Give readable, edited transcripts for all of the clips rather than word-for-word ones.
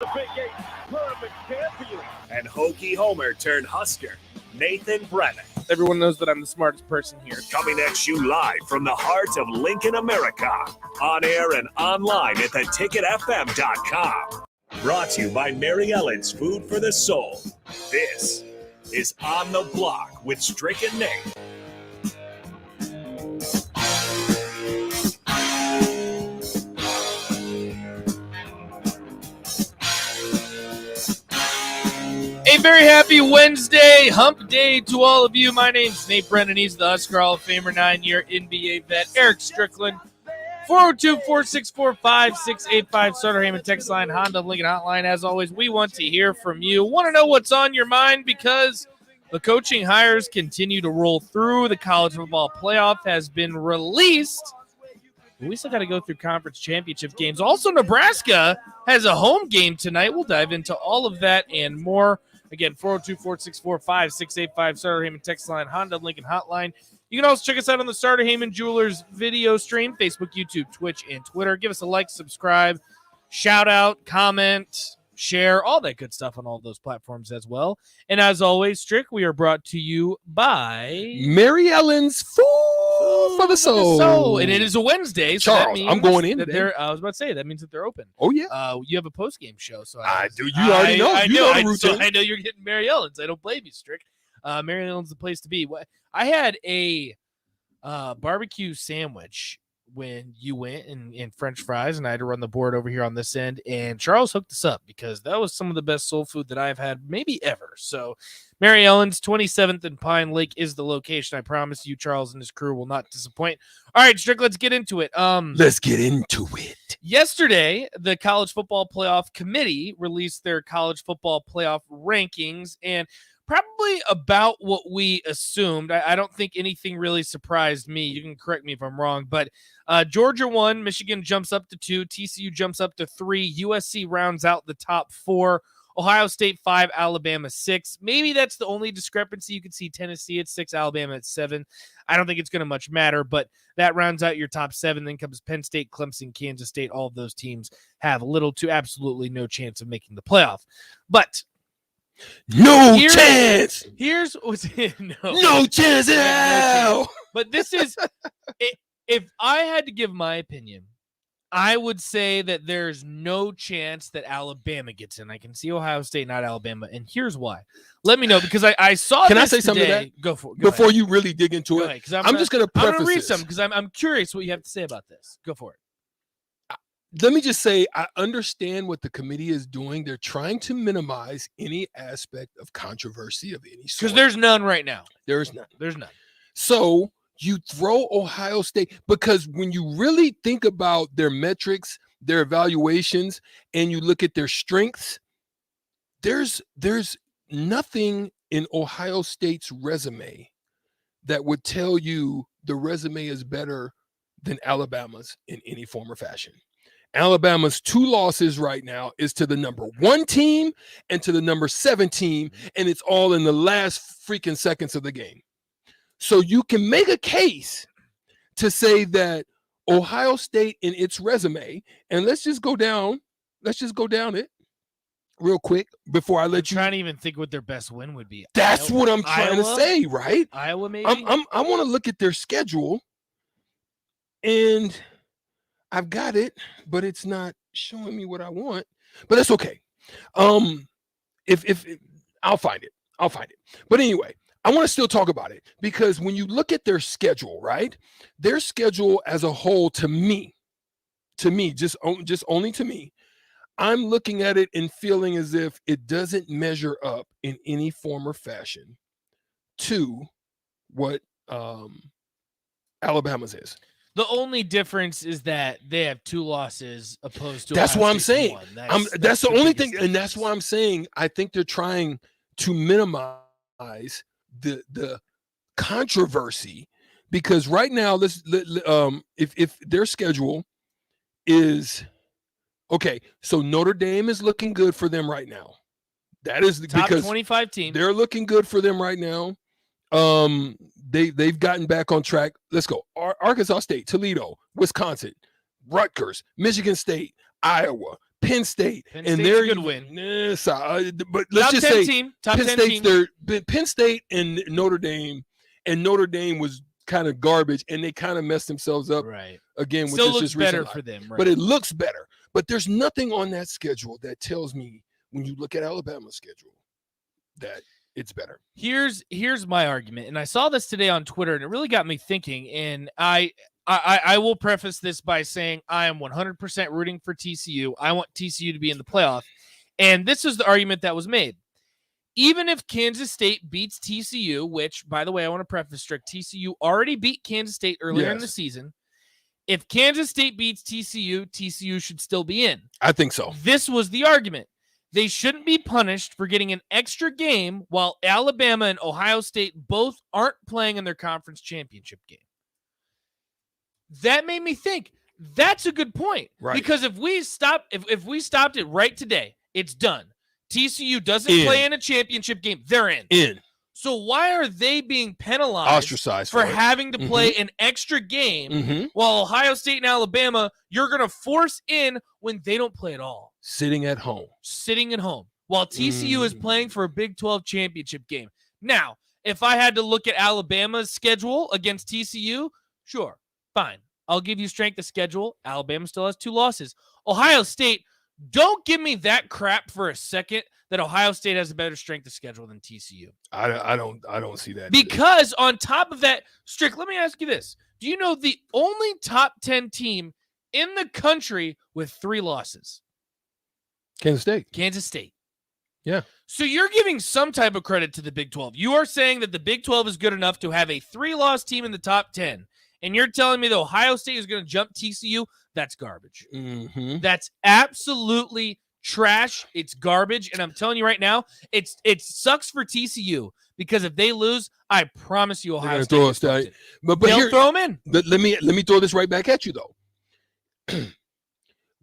The Big 8 tournament champion. And Hokie Homer turned Husker, Nathan Brennan. Everyone knows that I'm the smartest person here. Coming at you live from the heart of Lincoln, America. On air and online at theticketfm.com. Brought to you by Mary Ellen's Food for the Soul. This is On the Block with Strick and Nate. A very happy Wednesday, hump day to all of you. My name's Nate Brennan. He's the Husker Hall of Famer, 9-year NBA vet, Eric Strickland. 402-464-5685, Starter Heyman text line, Honda Lincoln hotline. As always, we want to hear from you. Want to know what's on your mind because the coaching hires continue to roll through. The college football playoff has been released. We still got to go through conference championship games. Also, Nebraska has a home game tonight. We'll dive into all of that and more. Again, 402-464-5685, Starter Heyman text line, Honda Lincoln hotline. You can also check us out on the Starter Heyman Jewelers video stream, Facebook, YouTube, Twitch, and Twitter. Give us a like, subscribe, shout out, comment, share, all that good stuff on all of those platforms as well. And as always, Strick, we are brought to you by Mary Ellen's Food for the Soul. And it is a Wednesday. So Charles, that means I'm going in. I was about to say, that means that they're open. Oh, yeah. You have a post-game show. So I do. You already know. You know the routine. I know you're getting Mary Ellen's. I don't blame you, Strick. Mary Ellen's the place to be. I had a barbecue sandwich when you went and French fries, and I had to run the board over here on this end, and Charles hooked us up because that was some of the best soul food that I've had maybe ever. So Mary Ellen's, 27th and Pine Lake is the location. I promise you, Charles and his crew will not disappoint. All right, Strick, let's get into it. Let's get into it. Yesterday, the College Football Playoff Committee released their College Football Playoff rankings, and probably about what we assumed. I don't think anything really surprised me. You can correct me if I'm wrong, but Georgia 1, Michigan jumps up to 2, TCU jumps up to 3, USC rounds out the top 4, Ohio State 5, Alabama 6. Maybe that's the only discrepancy. You could see Tennessee at 6, Alabama at 7. I don't think it's going to much matter, but that rounds out your top 7. Then comes Penn State, Clemson, Kansas State. All of those teams have little to absolutely no chance of making the playoff. But chance. Here's what's no chance at all. But this is, if I had to give my opinion, I would say that there's no chance that Alabama gets in. I can see Ohio State, not Alabama, and here's why. Let me know, because I saw. Can I this say something today. to that? Go for it. Before you really dig into it, I'm just going to preface. I'm going to read this. some because I'm curious what you have to say about this. Go for it. Let me just say, I understand what the committee is doing. They're trying to minimize any aspect of controversy of any sort. Because there's none right now. There's none. There's none. So you throw Ohio State, because when you really think about their metrics, their evaluations, and you look at their strengths, there's nothing in Ohio State's resume that would tell you the resume is better than Alabama's in any form or fashion. Alabama's 2 losses right now is to the number 1 team and to the number 7 team, and it's all in the last freaking seconds of the game. So you can make a case to say that Ohio State in its resume, and let's just go down it real quick before I let you. I'm trying to even think what their best win would be. That's what I'm trying to say, right? Iowa, maybe. I want to look at their schedule, and I've got it, but it's not showing me what I want. But that's okay. If I'll find it. But anyway, I want to still talk about it, because when you look at their schedule, right? Their schedule as a whole, to me, just only to me, I'm looking at it and feeling as if it doesn't measure up in any form or fashion to what Alabama's is. The only difference is that they have 2 losses opposed to. That's Ohio what I'm State's saying. 1. That's the only thing, and that's why I'm saying I think they're trying to minimize the controversy, because right now, if their schedule is okay, so Notre Dame is looking good for them right now. That is top because 25 team. They're looking good for them right now. They've gotten back on track. Let's go. Arkansas State, Toledo, Wisconsin, Rutgers, Michigan State, Iowa, Penn State, Penn and State's they're a good even- win. but let's Top just 10 say team. Top Penn 10 State's team. Penn State and Notre Dame was kind of garbage, and they kind of messed themselves up Right. again with Still this looks just recent better line. for them. Right. But it looks better. But there's nothing on that schedule that tells me when you look at Alabama's schedule that it's better. Here's my argument, and I saw this today on Twitter, and it really got me thinking. And I will preface this by saying I am 100% rooting for TCU. I want TCU to be in the playoff, and this is the argument that was made. Even if Kansas State beats TCU, which, by the way, I want to preface, Strick, TCU already beat Kansas State earlier in the season. If Kansas State beats TCU, TCU should still be in. I think so. This was the argument. They shouldn't be punished for getting an extra game while Alabama and Ohio State both aren't playing in their conference championship game. That made me think that's a good point. Right. Because if we stopped it right today, it's done. TCU doesn't play in a championship game. They're in. So why are they being penalized, ostracized for having to play an extra game while Ohio State and Alabama, you're going to force in when they don't play at all? Sitting at home While TCU is playing for a Big 12 championship game. Now, if I had to look at Alabama's schedule against TCU, sure, fine. I'll give you strength of schedule. Alabama still has 2 losses. Ohio State, don't give me that crap for a second that Ohio State has a better strength of schedule than TCU. I don't see that. Because on top of that, Strick, let me ask you this. Do you know the only top 10 team in the country with 3 losses? Kansas State. Yeah. So you're giving some type of credit to the Big 12. You are saying that the Big 12 is good enough to have a 3-loss team in the top 10. And you're telling me that Ohio State is going to jump TCU? That's garbage. That's absolutely trash. It's garbage. And I'm telling you right now, it sucks for TCU because if they lose, I promise you Ohio State will throw it. But they'll here, throw them in. Let me throw this right back at you, though.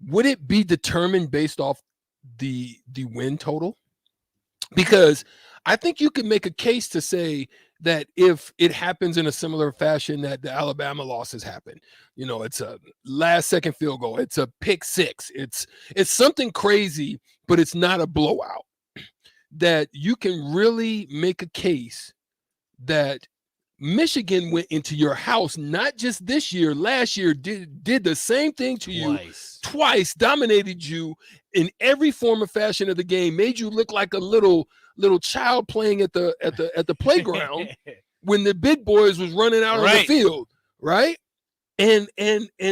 Would it be determined based off the win total? Because I think you could make a case to say that if it happens in a similar fashion that the Alabama losses happen, it's a last-second field goal, it's a pick six, it's something crazy, but it's not a blowout, that you can really make a case that Michigan went into your house, not just this year, last year, did the same thing to you twice, dominated you in every form of fashion of the game, made you look like a little child playing at the playground when the big boys was running out on the field, right? And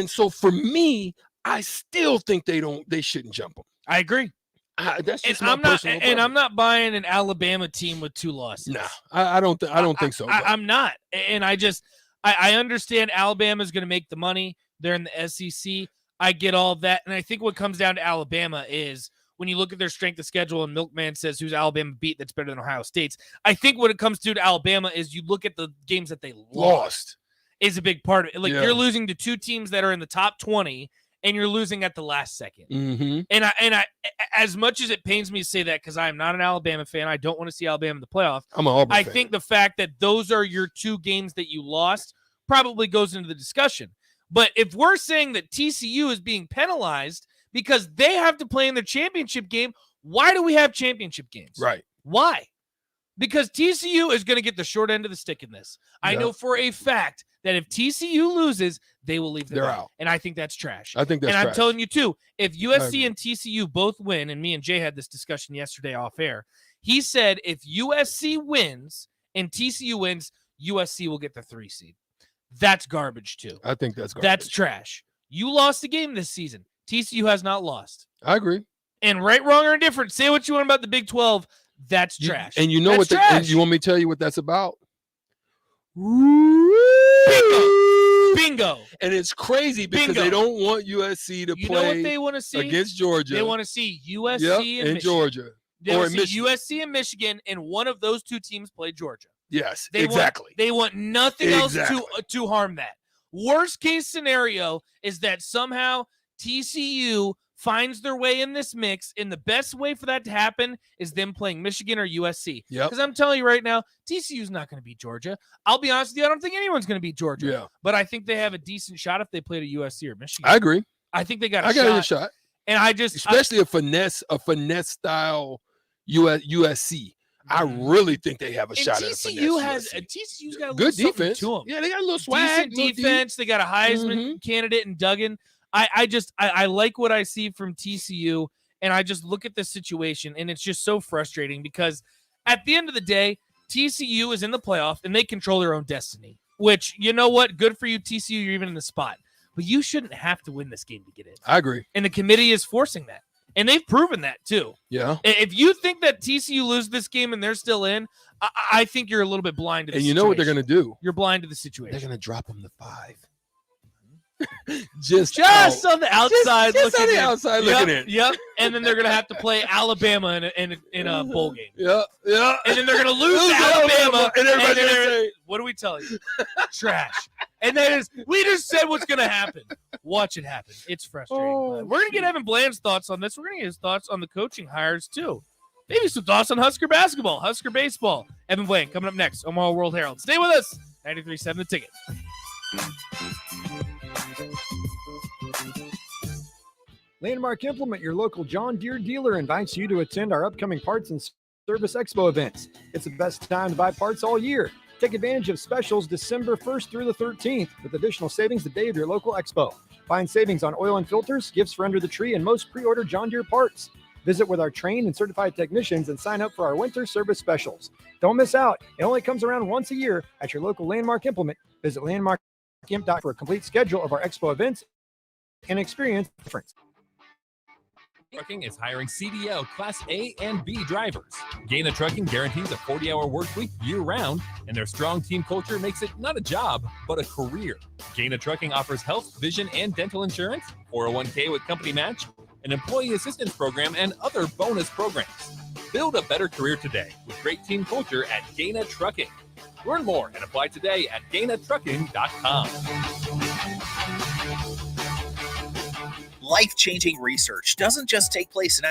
so for me, I still think they shouldn't jump them. I agree. That's just I'm not buying an Alabama team with 2 losses. No, I don't think so. I'm not. And I understand Alabama is going to make the money. They're in the SEC. I get all of that. And I think what comes down to Alabama is when you look at their strength of schedule and Milkman says who's Alabama beat that's better than Ohio State's. I think what it comes to Alabama is you look at the games that they lost is a big part of it. Like you're losing to 2 teams that are in the top 20 and you're losing at the last second. And I, as much as it pains me to say that, because I am not an Alabama fan, I don't want to see Alabama in the playoff. I'm an Auburn fan. I think the fact that those are your 2 games that you lost probably goes into the discussion. But if we're saying that TCU is being penalized because they have to play in their championship game, why do we have championship games? Right. Why? Because TCU is going to get the short end of the stick in this. I know for a fact that if TCU loses, they will leave. They're out. And I think that's trash. I think that's trash. And I'm telling you, too, if USC and TCU both win, and me and Jay had this discussion yesterday off air, he said if USC wins and TCU wins, USC will get the 3 seed. That's garbage, too. I think that's garbage. That's trash. You lost a game this season. TCU has not lost. I agree. And right, wrong, or indifferent, say what you want about the Big 12. That's trash. And you know that's what? And you want me to tell you what that's about? Bingo. And it's crazy because they don't want USC to play. Know what they want to see against Georgia. They want to see USC and Georgia. They want to see USC and Michigan, and one of those 2 teams play Georgia. Yes, exactly. They want nothing else to harm that. Worst case scenario is that somehow TCU finds their way in this mix, and the best way for that to happen is them playing Michigan or USC. Because I'm telling you right now, TCU's not going to beat Georgia. I'll be honest with you, I don't think anyone's going to beat Georgia. But I think they have a decent shot if they play to USC or Michigan. I agree. I think they got a shot. And I just especially a finesse style USC. I really think they have a shot at a finesse. TCU's got a good little defense to them. Yeah, they got a little swag. Decent defense. They got a Heisman candidate in Duggan. I like what I see from TCU, and I just look at this situation, and it's just so frustrating because at the end of the day, TCU is in the playoff, and they control their own destiny, which, you know what? Good for you, TCU. You're even in the spot. But you shouldn't have to win this game to get in. I agree. And the committee is forcing that. And they've proven that, too. Yeah. If you think that TCU loses this game and they're still in, I think you're a little bit blind to the situation. And you know what they're going to do? You're blind to the situation. They're going to drop them to 5. just on the outside, just on the outside looking in. Yep. And then they're gonna have to play Alabama in a bowl game. Yeah. And then they're gonna lose to Alabama. And everybody's gonna say, "What do we tell you? Trash." And we just said what's gonna happen. Watch it happen. It's frustrating. We're gonna get Evan Bland's thoughts on this. We're gonna get his thoughts on the coaching hires too. Maybe some thoughts on Husker basketball, Husker baseball. Evan Bland coming up next. Omaha World Herald. Stay with us. 93.7 The Ticket. Landmark Implement, your local John Deere dealer, invites you to attend our upcoming Parts and Service Expo events. It's the best time to buy parts all year. Take advantage of specials December 1st through the 13th with additional savings the day of your local expo. Find savings on oil and filters, gifts for under the tree, and most pre-order John Deere parts. Visit with our trained and certified technicians and sign up for our winter service specials. Don't miss out. It only comes around once a year at your local Landmark Implement. Visit landmarkimp.com for a complete schedule of our expo events and experience the difference. Trucking is hiring CDL Class A and B drivers. Gaina Trucking guarantees a 40-hour work week year-round, and their strong team culture makes it not a job, but a career. Gaina Trucking offers health, vision, and dental insurance, 401k with company match, an employee assistance program, and other bonus programs. Build a better career today with great team culture at Gaina Trucking. Learn more and apply today at GainaTrucking.com. Life-changing research doesn't just take place in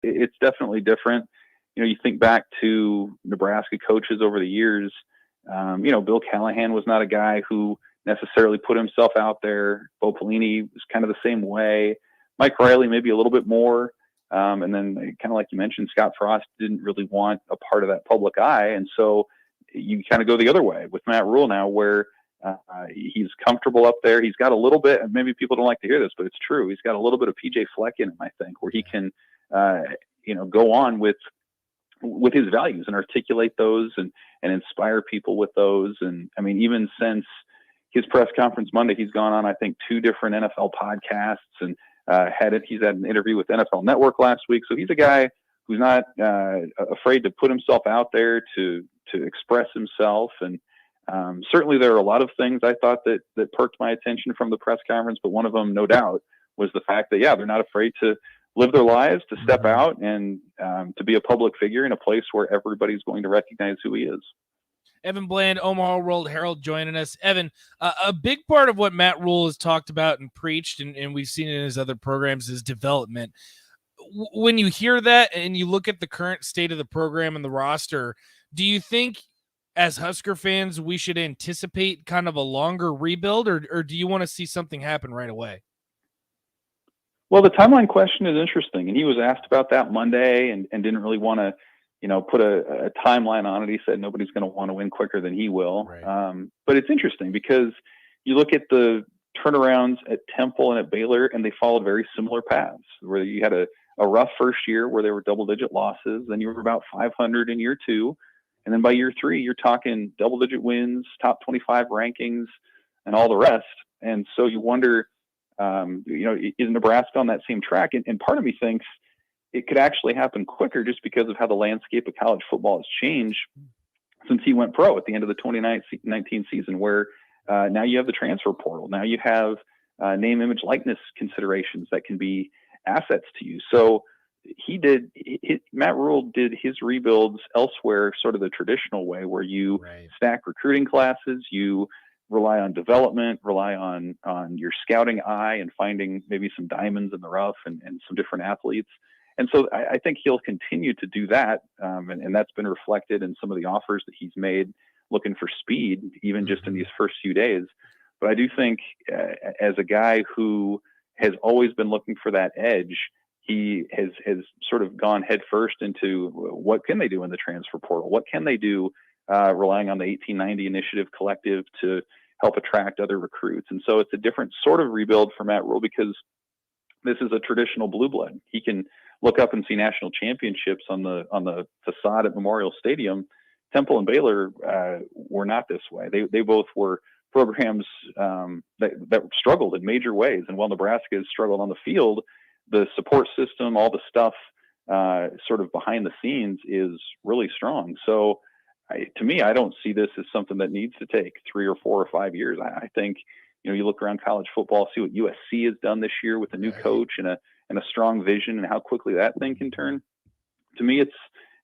it's definitely different. You think back to Nebraska coaches over the years. Bill Callahan was not a guy who necessarily put himself out there. Bo Pelini was kind of the same way. Mike Riley maybe a little bit more. And then kind of like you mentioned, Scott Frost didn't really want a part of that public eye. And so you kind of go the other way with Matt Rule now, where he's comfortable up there. He's got a little bit, and maybe people don't like to hear this, but it's true. He's got a little bit of PJ Fleck in him, I think, where he can, go on with his values and articulate those and inspire people with those. And I mean, even since his press conference Monday, he's gone on, I think, 2 different NFL podcasts and he's had an interview with NFL Network last week. So he's a guy who's not afraid to put himself out there to express himself. And certainly there are a lot of things I thought that perked my attention from the press conference, but one of them, no doubt, was the fact that, they're not afraid to live their lives, to step out and to be a public figure in a place where everybody's going to recognize who he is. Evan Bland, Omaha World Herald, joining us. Evan, a big part of what Matt Rule has talked about and preached, and we've seen it in his other programs, is development. When you hear that and you look at the current state of the program and the roster, do you think as Husker fans we should anticipate kind of a longer rebuild, or do you want to see something happen right away? Well, the timeline question is interesting, and he was asked about that Monday and didn't really want to, put a timeline on it. He said nobody's going to want to win quicker than he will. Right. But it's interesting because you look at the turnarounds at Temple and at Baylor, and they followed very similar paths, where you had a rough first year where there were double-digit losses, then you were about 500 in year 2, and then by year 3, you're talking double-digit wins, top 25 rankings, and all the rest. And so you wonder, is Nebraska on that same track? And part of me thinks it could actually happen quicker just because of how the landscape of college football has changed since he went pro at the end of the 2019 season, where now you have the transfer portal. Now you have name, image, likeness considerations that can be assets to you. So Matt Rule did his rebuilds elsewhere, sort of the traditional way, where you stack recruiting classes, you rely on development, rely on your scouting eye and finding maybe some diamonds in the rough and some different athletes. And so I think he'll continue to do that. And that's been reflected in some of the offers that he's made, looking for speed, even just in these first few days. But I do think as a guy who has always been looking for that edge, he has sort of gone headfirst into what can they do in the transfer portal? What can they do relying on the 1890 Initiative Collective to help attract other recruits? And so it's a different sort of rebuild for Matt Rule, because this is a traditional blue blood. He can look up and see national championships on the facade at Memorial Stadium. Temple and Baylor were not this way. They both were programs that struggled in major ways. And while Nebraska has struggled on the field, the support system, all the stuff sort of behind the scenes is really strong. So to me, I don't see this as something that needs to take 3 or 4 or 5 years. I think, you look around college football, see what USC has done this year with a new coach and a strong vision and how quickly that thing can turn. To me, it's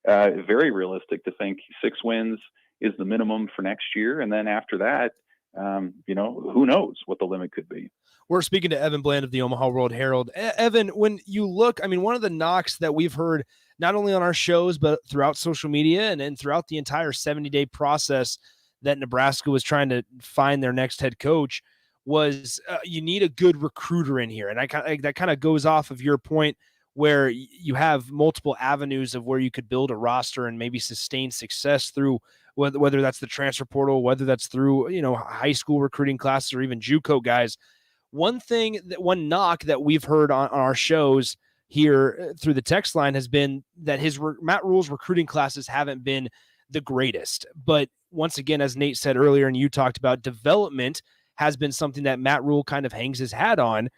very realistic to think 6 wins is the minimum for next year. And then after that, who knows what the limit could be. We're speaking to Evan Bland of the Omaha World Herald. Evan, when you look, one of the knocks that we've heard not only on our shows, but throughout social media and throughout the entire 70-day process that Nebraska was trying to find their next head coach was you need a good recruiter in here. And that kind of goes off of your point where you have multiple avenues of where you could build a roster and maybe sustain success through whether that's the transfer portal, whether that's through, high school recruiting classes or even JUCO guys. One knock that we've heard on our shows here through the text line has been that Matt Rule's recruiting classes haven't been the greatest. But once again, as Nate said earlier, and you talked about, development has been something that Matt Rule kind of hangs his hat on.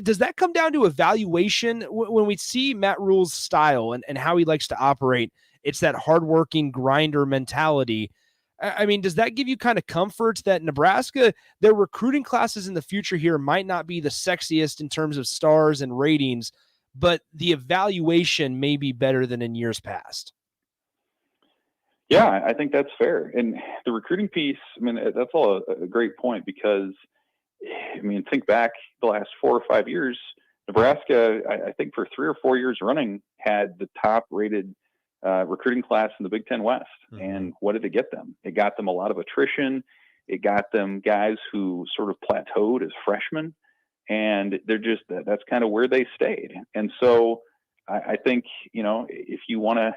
Does that come down to evaluation? When we see Matt Rule's style and how he likes to operate, it's that hardworking grinder mentality. Does that give you kind of comfort that Nebraska, their recruiting classes in the future here might not be the sexiest in terms of stars and ratings, but the evaluation may be better than in years past? Yeah, I think that's fair. And the recruiting piece, that's all a great point, because, think back the last 4 or 5 years, Nebraska, I think for 3 or 4 years running, had the top rated recruiting class in the Big Ten West. Mm-hmm. And what did it get them? It got them a lot of attrition. It got them guys who sort of plateaued as freshmen. And they're just, that's kind of where they stayed. And so I think, if you want to,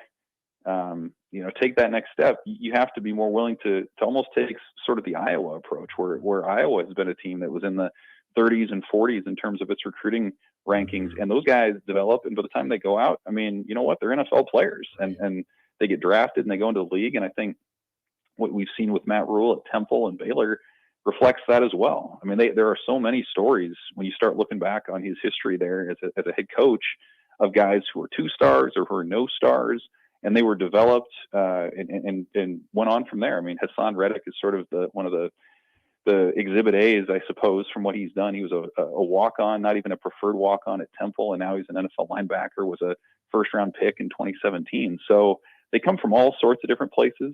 take that next step, you have to be more willing to almost take sort of the Iowa approach, where Iowa has been a team that was in the 30s and 40s in terms of its recruiting rankings. And those guys develop, and by the time they go out, I mean, you know what? They're NFL players, and they get drafted and they go into the league. And I think what we've seen with Matt Rule at Temple and Baylor reflects that as well. I mean, there are so many stories when you start looking back on his history there as a head coach of guys who were 2 stars or who are no stars, and they were developed and went on from there. I mean, Hassan Reddick is sort of one of the exhibit A's, I suppose, from what he's done. He was a walk-on, not even a preferred walk-on at Temple, and now he's an NFL linebacker, was a first-round pick in 2017. So they come from all sorts of different places.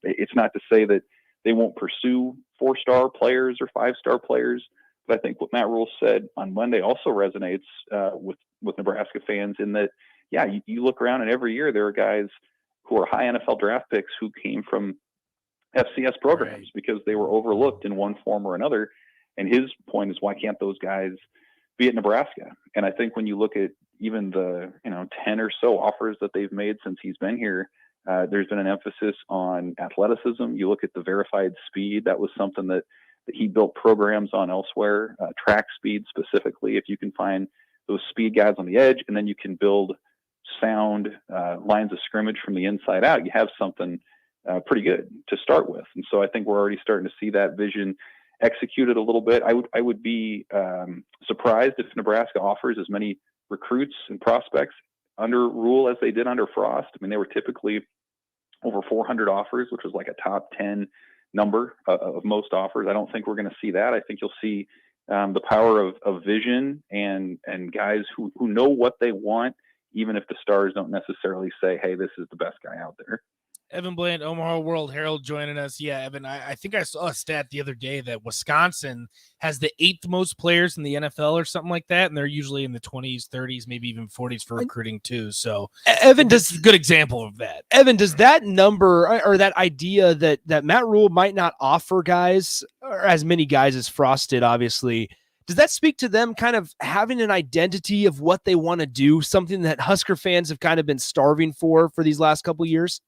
It's not to say that they won't pursue 4-star players or 5-star players, but I think what Matt Rule said on Monday also resonates with Nebraska fans in that, yeah, you look around and every year there are guys who are high NFL draft picks who came from FCS programs because they were overlooked in one form or another. And his point is, why can't those guys be at Nebraska? And I think when you look at even the 10 or so offers that they've made since he's been here, there's been an emphasis on athleticism. You look at the verified speed. That was something that he built programs on elsewhere, track speed specifically. If you can find those speed guys on the edge, and then you can build sound lines of scrimmage from the inside out, you have something pretty good to start with. And so I think we're already starting to see that vision executed a little bit. I would be surprised if Nebraska offers as many recruits and prospects under Rule as they did under Frost. I mean, they were typically over 400 offers, which was like a top 10 number of most offers. I don't think we're going to see that. I think you'll see the power of vision and guys who know what they want, even if the stars don't necessarily say, hey, this is the best guy out there. Evan Bland, Omaha World Herald, joining us. Yeah, Evan, I think I saw a stat the other day that Wisconsin has the 8th most players in the NFL or something like that, and they're usually in the 20s, 30s, maybe even 40s for recruiting too. So, Evan, this is a good example of that. Evan, does that number or that idea that Matt Rule might not offer guys or as many guys as Frost did, obviously, does that speak to them kind of having an identity of what they want to do, something that Husker fans have kind of been starving for these last couple of years?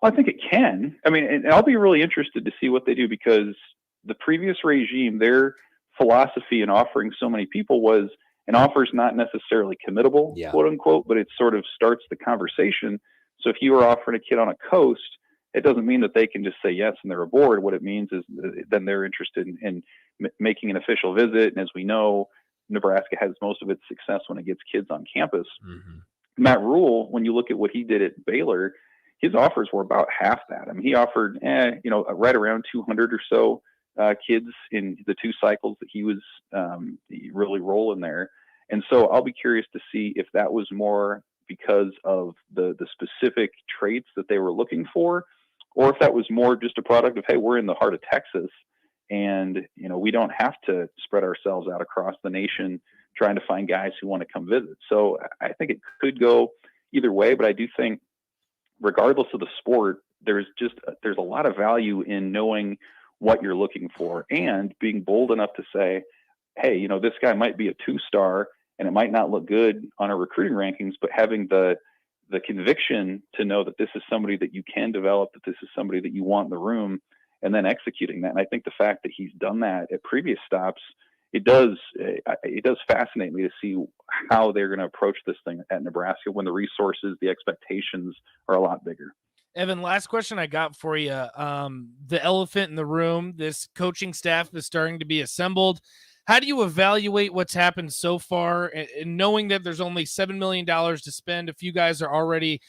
Well, I think it can. I mean, and I'll be really interested to see what they do, because the previous regime, their philosophy in offering so many people was an offer is not necessarily committable, quote unquote, but it sort of starts the conversation. So if you are offering a kid on a coast, it doesn't mean that they can just say yes and they're aboard. What it means is then they're interested in making an official visit. And as we know, Nebraska has most of its success when it gets kids on campus. Mm-hmm. Matt Rule, when you look at what he did at Baylor, his offers were about half that. I mean, he offered, right around 200 or so kids in the 2 cycles that he was really rolling there. And so I'll be curious to see if that was more because of the specific traits that they were looking for, or if that was more just a product of, hey, we're in the heart of Texas, and we don't have to spread ourselves out across the nation trying to find guys who want to come visit. So I think it could go either way, but I do think, regardless of the sport, there's a lot of value in knowing what you're looking for and being bold enough to say, hey, this guy might be a 2-star and it might not look good on our recruiting rankings, but having the conviction to know that this is somebody that you can develop, that this is somebody that you want in the room, and then executing that. And I think the fact that he's done that at previous stops, it does fascinate me to see how they're going to approach this thing at Nebraska when the resources, the expectations are a lot bigger. Evan, last question I got for you. The elephant in the room, this coaching staff is starting to be assembled. How do you evaluate what's happened so far, and knowing that there's only $7 million to spend? A few guys are already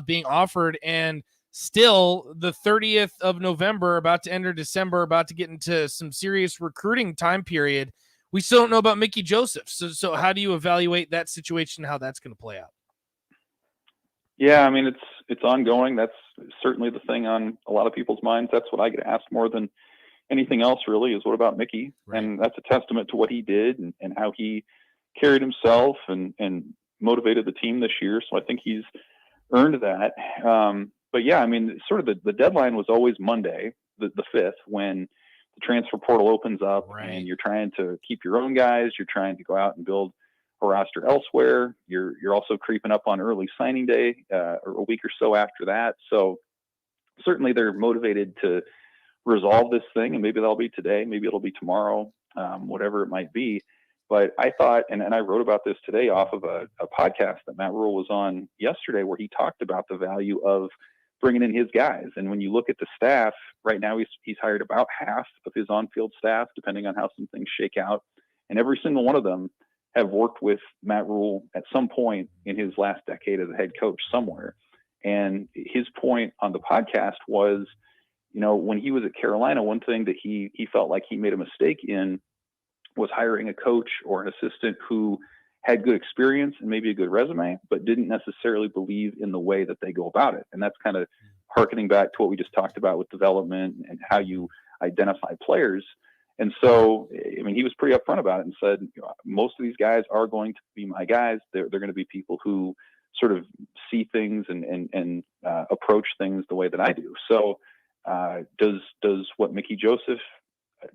being offered, and still the 30th of November, about to enter December, about to get into some serious recruiting time period. We still don't know about Mickey Joseph. So how do you evaluate that situation, how that's going to play out? Yeah, I mean, it's ongoing. That's certainly the thing on a lot of people's minds. That's what I get asked more than anything else, really, is what about Mickey? Right. And that's a testament to what he did and how he carried himself and motivated the team this year. So I think he's earned that. But yeah, I mean, sort of the deadline was always Monday, the 5th, when the transfer portal opens up, and you're trying to keep your own guys. You're trying to go out and build a roster elsewhere. You're also creeping up on early signing day, or a week or so after that. So certainly they're motivated to resolve this thing, and maybe that'll be today, maybe it'll be tomorrow, whatever it might be. But I thought, and I wrote about this today off of a podcast that Matt Rule was on yesterday, where he talked about the value of bringing in his guys. And when you look at the staff right now, he's hired about half of his on-field staff, depending on how some things shake out. And every single one of them have worked with Matt Rule at some point in his last decade as a head coach somewhere. And his point on the podcast was, when he was at Carolina, one thing that he felt like he made a mistake in was hiring a coach or an assistant who had good experience and maybe a good resume, but didn't necessarily believe in the way that they go about it. And that's kind of hearkening back to what we just talked about with development and how you identify players. And so, I mean, he was pretty upfront about it and said, most of these guys are going to be my guys. They're going to be people who sort of see things and approach things the way that I do. So does what Mickey Joseph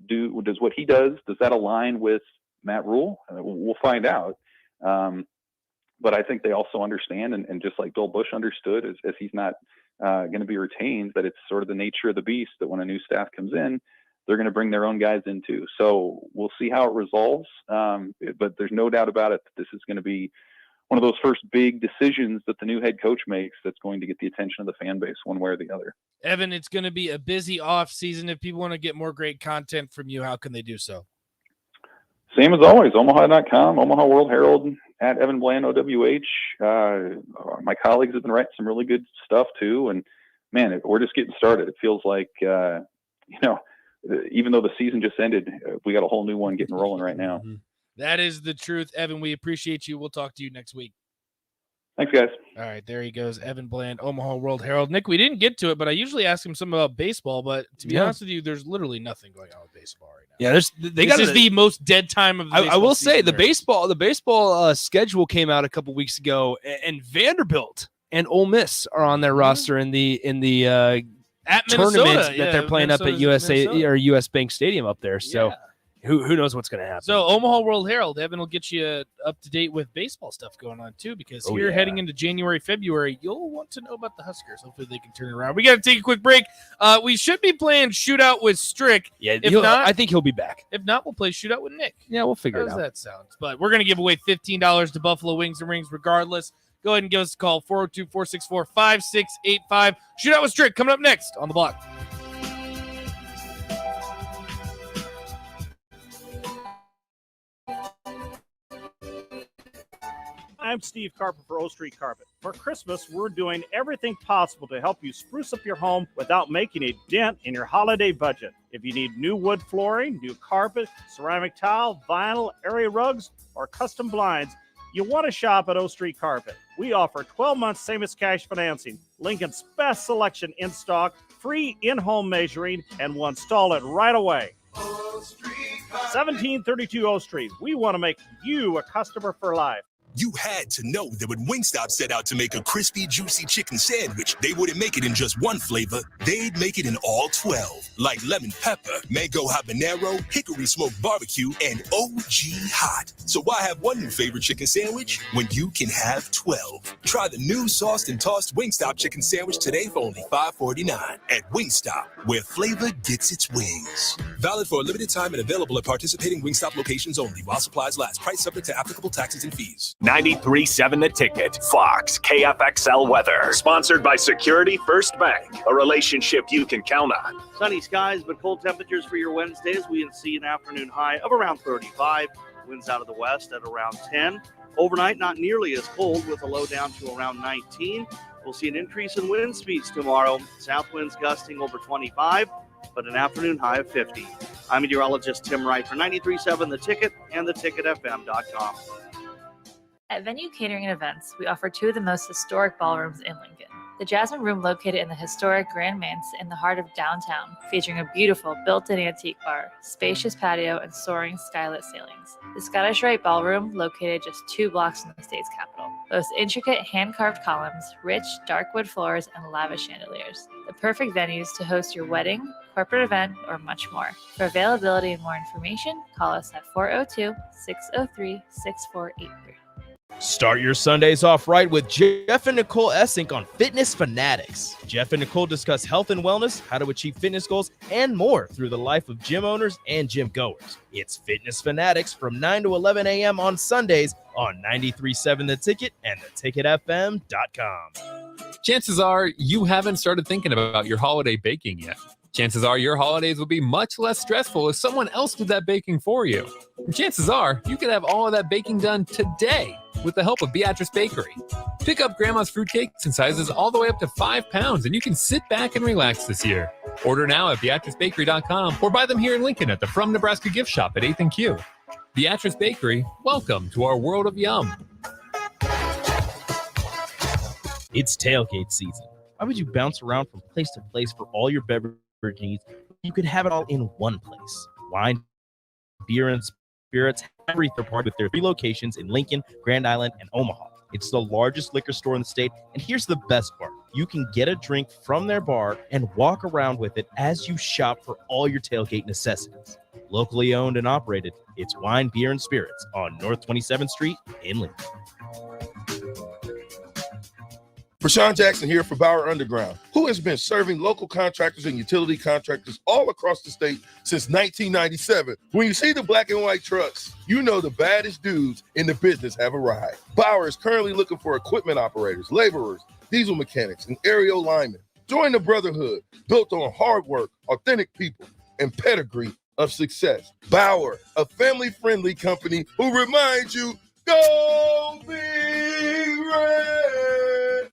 do, does what he does that align with Matt Rule? We'll find out. But I think they also understand, and just like Bill Bush understood, as he's not going to be retained, that it's sort of the nature of the beast that when a new staff comes in, they're going to bring their own guys in too. So we'll see how it resolves. But there's no doubt about it that this is going to be one of those first big decisions that the new head coach makes that's going to get the attention of the fan base one way or the other. Evan, it's going to be a busy off season. If people want to get more great content from you, how can they do so? Same as always, Omaha.com, Omaha World Herald, at Evan Bland, OWH. My colleagues have been writing some really good stuff too. And man, we're just getting started. It feels like, even though the season just ended, we got a whole new one getting rolling right now. That is the truth, Evan. We appreciate you. We'll talk to you next week. Thanks, guys. All right, there he goes, Evan Bland, Omaha World Herald. Nick, we didn't get to it, but I usually ask him something about baseball. But to be honest with you, there's literally nothing going on with baseball right now. Yeah, this is the most dead time of the I will say the baseball baseball schedule came out a couple weeks ago, and Vanderbilt and Ole Miss are on their roster in the at tournament Minnesota, that they're playing up at USA or US Bank Stadium up there. So who knows what's going to happen? So Omaha World Herald, Evan will get you up to date with baseball stuff going on too, because heading into January, February, you'll want to know about the Huskers. Hopefully they can turn it around. We got to take a quick break. We should be playing Shootout with Strick. Yeah, if not, I think he'll be back. If not, we'll play Shootout with Nick. Yeah, we'll figure it out. How does that sound? But we're going to give away $15 to Buffalo Wings and Rings regardless. Go ahead and give us a call, 402-464-5685. Shootout with Strick coming up next on the block. I'm Steve Carper for O Street Carpet. For Christmas, we're doing everything possible to help you spruce up your home without making a dent in your holiday budget. If you need new wood flooring, new carpet, ceramic tile, vinyl, area rugs, or custom blinds, you want to shop at O Street Carpet. We offer 12 months same-as-cash financing, Lincoln's best selection in stock, free in-home measuring, and we'll install it right away. 1732 O Street. We want to make you a customer for life. You had to know that when Wingstop set out to make a crispy, juicy chicken sandwich, they wouldn't make it in just one flavor. They'd make it in all 12, like lemon pepper, mango habanero, hickory smoked barbecue, and OG hot. So why have one new favorite chicken sandwich when you can have 12? Try the new sauced and tossed Wingstop chicken sandwich today for only $5.49 at Wingstop, where flavor gets its wings. Valid for a limited time and available at participating Wingstop locations only while supplies last. Price subject to applicable taxes and fees. 93.7 The Ticket, Fox, KFXL weather. Sponsored by Security First Bank, a relationship you can count on. Sunny skies, but cold temperatures for your Wednesdays. We see an afternoon high of around 35. Winds out of the west at around 10. Overnight, not nearly as cold, with a low down to around 19. We'll see an increase in wind speeds tomorrow. South winds gusting over 25, but an afternoon high of 50. I'm meteorologist Tim Wright for 93.7 The Ticket and theticketfm.com. At Venue Catering and Events, we offer two of the most historic ballrooms in Lincoln. The Jasmine Room, located in the historic Grand Manse in the heart of downtown, featuring a beautiful built-in antique bar, spacious patio, and soaring skylit ceilings. The Scottish Rite Ballroom, located just 2 blocks from the state's capital, boasts intricate hand-carved columns, rich dark wood floors, and lavish chandeliers. The perfect venues to host your wedding, corporate event, or much more. For availability and more information, call us at 402-603-6483. Start your Sundays off right with Jeff and Nicole Essink on Fitness Fanatics. Jeff and Nicole discuss health and wellness, how to achieve fitness goals, and more through the life of gym owners and gym goers. It's Fitness Fanatics from 9 to 11 a.m. on Sundays on 93.7 The Ticket and theticketfm.com. Chances are you haven't started thinking about your holiday baking yet. Chances are your holidays will be much less stressful if someone else did that baking for you. And chances are you could have all of that baking done today with the help of Beatrice Bakery. Pick up Grandma's fruitcakes in sizes all the way up to 5 pounds, and you can sit back and relax this year. Order now at BeatriceBakery.com or buy them here in Lincoln at the From Nebraska gift shop at 8th and Q. Beatrice Bakery, welcome to our world of yum. It's tailgate season. Why would you bounce around from place to place for all your beverage needs? You could have it all in one place. Wine, beer, and spirits, every third party with their 3 locations in Lincoln, Grand Island, and Omaha. It's the largest liquor store in the state, and here's the best part. You can get a drink from their bar and walk around with it as you shop for all your tailgate necessities. Locally owned and operated, it's Wine, Beer, and Spirits on North 27th Street in Lincoln. Rashawn Jackson here for Bauer Underground, who has been serving local contractors and utility contractors all across the state since 1997. When you see the black and white trucks, you know the baddest dudes in the business have arrived. Bauer is currently looking for equipment operators, laborers, diesel mechanics, and aerial linemen. Join the brotherhood built on hard work, authentic people, and pedigree of success. Bauer, a family-friendly company who reminds you, go Big Red!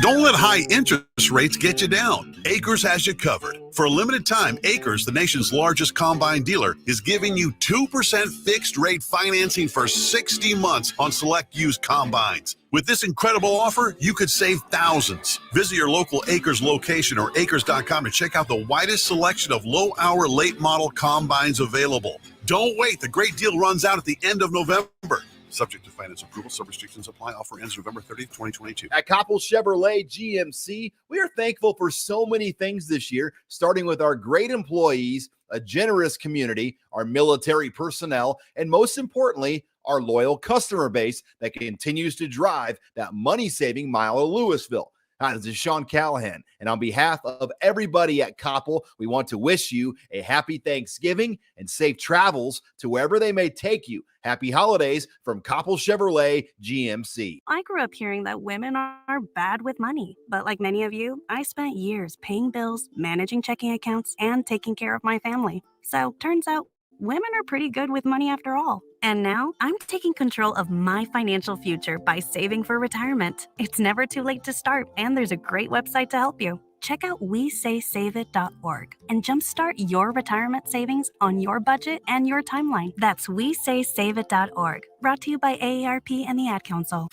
Don't let high interest rates get you down. Acres has you covered. For a limited time, Acres, the nation's largest combine dealer, is giving you 2% fixed rate financing for 60 months on select used combines. With this incredible offer, you could save thousands. Visit your local Acres location or acres.com to check out the widest selection of low-hour, late-model combines available. Don't wait. The great deal runs out at the end of November. Subject to finance approval. Some restrictions apply. Offer ends November 30th, 2022. At Koppel Chevrolet GMC, we are thankful for so many things this year, starting with our great employees, a generous community, our military personnel, and most importantly, our loyal customer base that continues to drive that money-saving mile of Louisville. Hi, this is Sean Callahan, and on behalf of everybody at Koppel, we want to wish you a happy Thanksgiving and safe travels to wherever they may take you. Happy holidays from Koppel Chevrolet GMC. I grew up hearing that women are bad with money, but like many of you, I spent years paying bills, managing checking accounts, and taking care of my family. So turns out women are pretty good with money after all. And now I'm taking control of my financial future by saving for retirement. It's never too late to start, and there's a great website to help you. Check out WeSaySaveIt.org and jumpstart your retirement savings on your budget and your timeline. That's WeSaySaveIt.org. Brought to you by AARP and the Ad Council.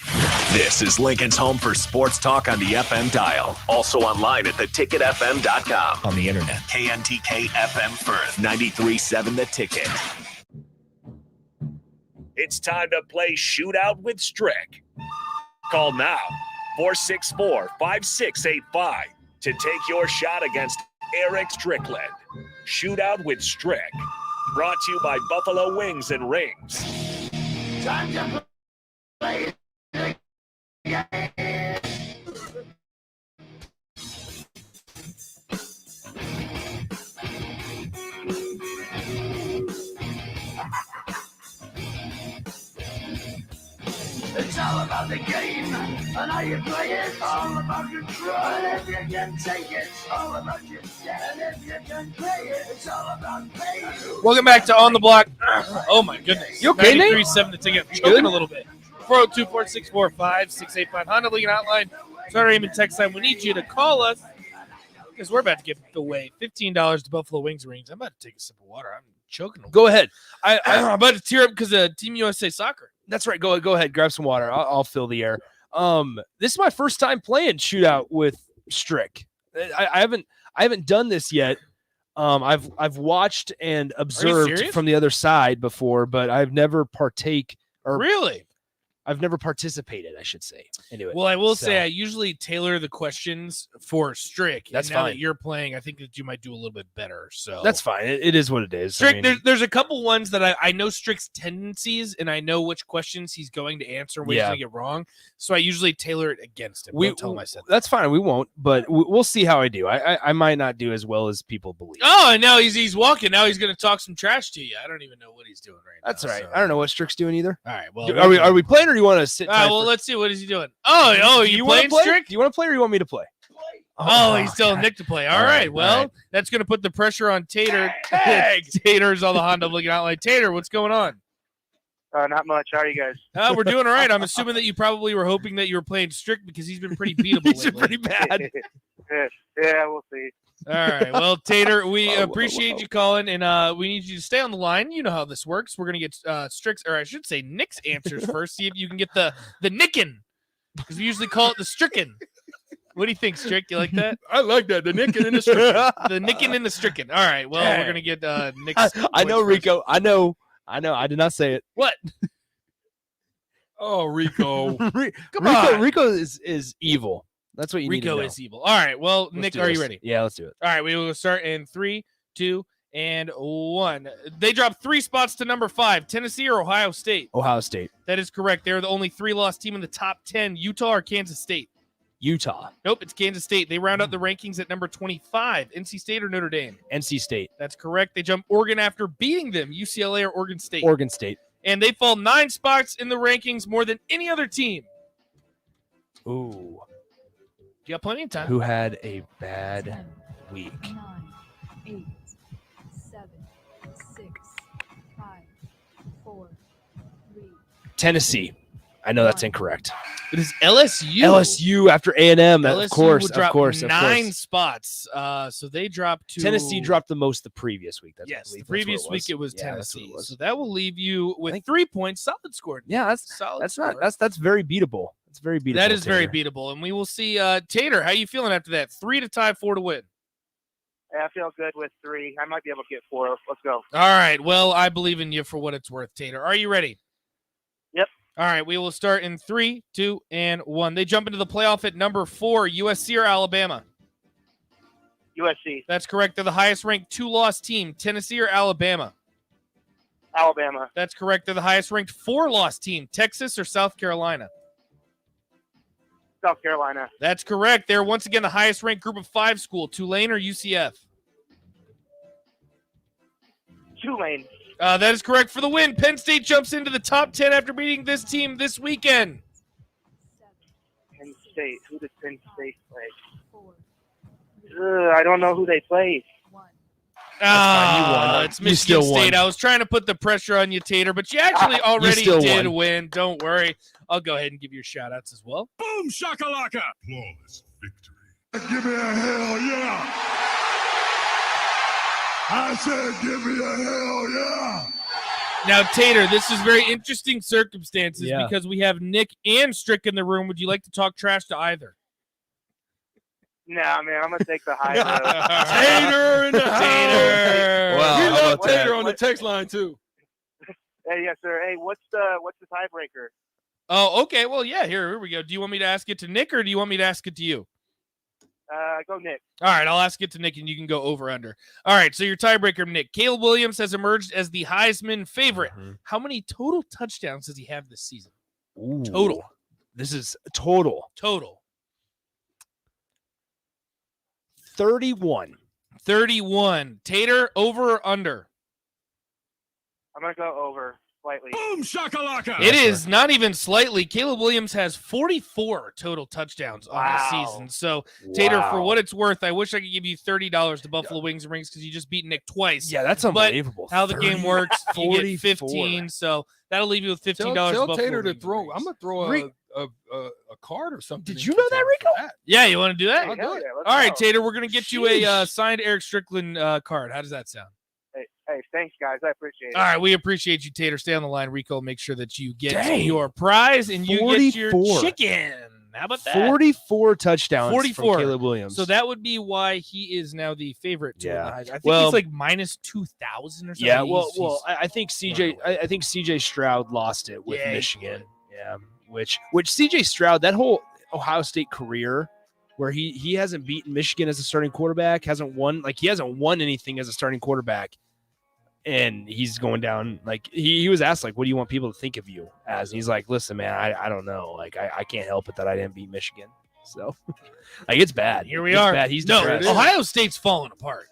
This is Lincoln's home for sports talk on the FM dial. Also online at theticketfm.com. On the internet. KNTK FM Firth, 93.7 The Ticket. It's time to play Shootout with Strick. Call now, 464-5685, to take your shot against Eric Strickland. Shootout with Strick. Brought to you by Buffalo Wings and Rings. Time to play the game. It's all about the game and how you play it. All about your try. And if you can take it, all about your stand. And if you can play it, it's all about pay. Welcome back to On the Block. Oh my goodness. You okay, Nate? 93.7 The Ticket. Choking a little bit. 402-464-5685. Honda Lincoln Hotline. Sorry, Raymond text line. We need you to call us because we're about to give away $15 to Buffalo Wings and Rings. I'm about to take a sip of water. I'm choking. Go ahead. I'm about to tear up because of Team USA Soccer. That's right. Go ahead. Grab some water. I'll fill the air. This is my first time playing Shootout with Strick. I haven't done this yet. I've watched and observed from the other side before, but I've never Really? I've never participated, I should say. Anyway. Well, I will say I usually tailor the questions for Strick. That's and now fine. that you're playing, I think that you might do a little bit better. So that's fine. It is what it is. Strick, there's a couple ones that I know Strick's tendencies, and I know which questions he's going to answer and which he's going to get wrong. So I usually tailor it against him. Don't tell him I said that. That's fine. We won't, but we'll see how I do. I might not do as well as people believe. Oh, and now he's walking. Now he's going to talk some trash to you. I don't even know what he's doing right now. That's all right. I don't know what Strick's doing either. All right. Well, are we playing, or do you want to sit? Well, let's see. What is he doing? Oh, you playing Strick? Do you want to play, or you want me to play? Oh, he's telling Nick to play. All right. Well, that's going to put the pressure on Tater. Tater's on the Honda looking out like, Tater, what's going on? Not much. How are you guys? We're doing all right. I'm assuming that you probably were hoping that you were playing Strick because he's been pretty beatable lately. He's been pretty bad. Yeah, we'll see. All right. Well, Tater, we appreciate you calling, and we need you to stay on the line. You know how this works. We're going to get Strick's, or I should say Nick's answers first. See if you can get the nickin', because we usually call it the stricken. What do you think, Strick? You like that? I like that. The nickin' and the stricken. The nickin' and the stricken. All right. Well, we're going to get Nick's. I know, Rico. I know. I did not say it. What? Oh, Rico. Come on. Rico is evil. That's what you need to know. Rico is evil. All right. Well, Nick, are you ready? Yeah, let's do it. All right. We will start in 3, 2, and 1. They dropped 3 spots to number 5. Tennessee or Ohio State? Ohio State. That is correct. They're the only 3-loss team in the top 10. Utah or Kansas State? Utah. Nope, it's Kansas State. They round out the rankings at number 25. NC State or Notre Dame? NC State. That's correct. They jump Oregon after beating them. UCLA or Oregon State? Oregon State. And they fall 9 spots in the rankings, more than any other team. Ooh. You got plenty of time. Who had a bad week? 9, 8, 7, 6, 5, 4, 3. Tennessee. I know that's incorrect. It is LSU. LSU after A&M. LSU Of course. 9 spots. So they dropped to Tennessee dropped the most the previous week. Yes, the previous week it was Tennessee. It was. So that will leave you with 3 points. Solid score. Yeah, that's very beatable. It's very beatable. That is very Tater. beatable. And we will see Tater. How you feeling after that? 3 to tie, 4 to win. Yeah, I feel good with 3. I might be able to get 4. Let's go. All right. Well, I believe in you for what it's worth, Tater. Are you ready? Yep. All right. We will start in 3, 2, and 1. They jump into the playoff at number 4. USC or Alabama? USC. That's correct. They're the highest ranked 2-loss team. Tennessee or Alabama? Alabama. That's correct. They're the highest ranked 4-loss team. Texas or South Carolina? South Carolina. That's correct. They're once again the highest ranked group of 5 school. Tulane or UCF? Tulane. That is correct for the win. Penn State jumps into the top 10 after beating this team this weekend. Penn State. Who did Penn State play? I don't know who they played. It's Michigan State. I was trying to put the pressure on you, Tater, but you actually already did win. Don't worry. I'll go ahead and give you your shout-outs as well. Boom shakalaka. Flawless victory. Give me a hell yeah. I said give me a hell yeah. Now, Tater, this is very interesting circumstances Yeah. because we have Nick and Strick in the room. Would you like to talk trash to either? Nah, man, I'm gonna take the high road. Tater in the house. Tater. We how love about that? Tater on the text line too. Hey, yes, sir. Hey, what's the tiebreaker? Oh, okay. Well, yeah, here we go. Do you want me to ask it to Nick or do you want me to ask it to you? Go Nick. All right, I'll ask it to Nick and you can go over under. All right, so your tiebreaker, Nick. Caleb Williams has emerged as the Heisman favorite. How many total touchdowns does he have this season? Ooh. Total. This is total. 31. 31. Tater, over or under? I'm gonna go over slightly. Boom shakalaka. It is not even slightly. Caleb Williams has 44 total touchdowns on the season. So, Tater, for what it's worth, I wish I could give you $30 to Buffalo Wings and Rings because you just beat Nick twice. Yeah, that's But unbelievable. how the game works, you get 44. 15. So that'll leave you with $15. Tell Buffalo Tater to Wings and throw. Rings. I'm gonna throw a card or something. Did you know that, Rico? Yeah, you want to do that? I'll do it. All right, Tater, we're going to get you a signed Eric Strickland card. How does that sound? Hey, Hey, thanks, guys. I appreciate it. All right, we appreciate you, Tater. Stay on the line, Rico. Make sure that you get Dang. your prize and you get your 44. chicken. How about that? 44 touchdowns 44. from Caleb Williams. So that would be why he is now the favorite to win the Heisman. I think Well, he's like minus 2,000 or something. Yeah, He's- I think CJ Stroud lost it with Yeah, he Michigan. Yeah, which CJ Stroud, that whole Ohio State career where he hasn't beaten Michigan as a starting quarterback, hasn't won anything as a starting quarterback. And he's going down, like he was asked, like, what do you want people to think of you as? And he's like, listen, man, I don't know. Like, I can't help it that I didn't beat Michigan. So like, it's bad. Here we It's are. Bad. He's no, depressed. Ohio State's falling apart.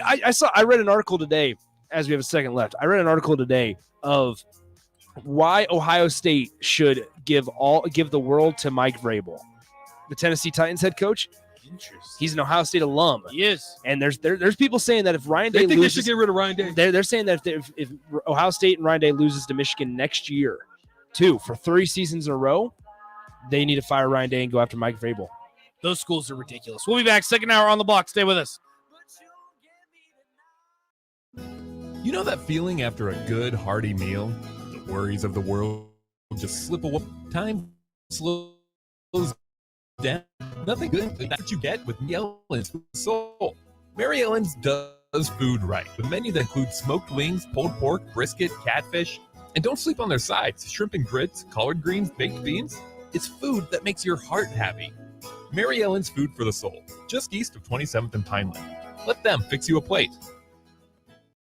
I read an article today, as we have a second left. I read an article today of why Ohio State should give the world to Mike Vrabel, the Tennessee Titans head coach. Interesting. He's an Ohio State alum. He is. And there's people saying that if Ryan Day They think loses, they should get rid of Ryan Day. they're saying that if Ohio State and Ryan Day loses to Michigan next year, too, for 3 seasons in a row, they need to fire Ryan Day and go after Mike Vrabel. Those schools are ridiculous. We'll be back. Second hour on the block. Stay with us. You know that feeling after a good, hearty meal? The worries of the world just slip away. Time slows down. Nothing good. That's what you get with Mary Ellen's Food for the Soul. Mary Ellen's does food right with a menu that includes smoked wings, pulled pork, brisket, catfish. And don't sleep on their sides. Shrimp and grits, collard greens, baked beans. It's food that makes your heart happy. Mary Ellen's Food for the Soul, just east of 27th and Pineland. Let them fix you a plate.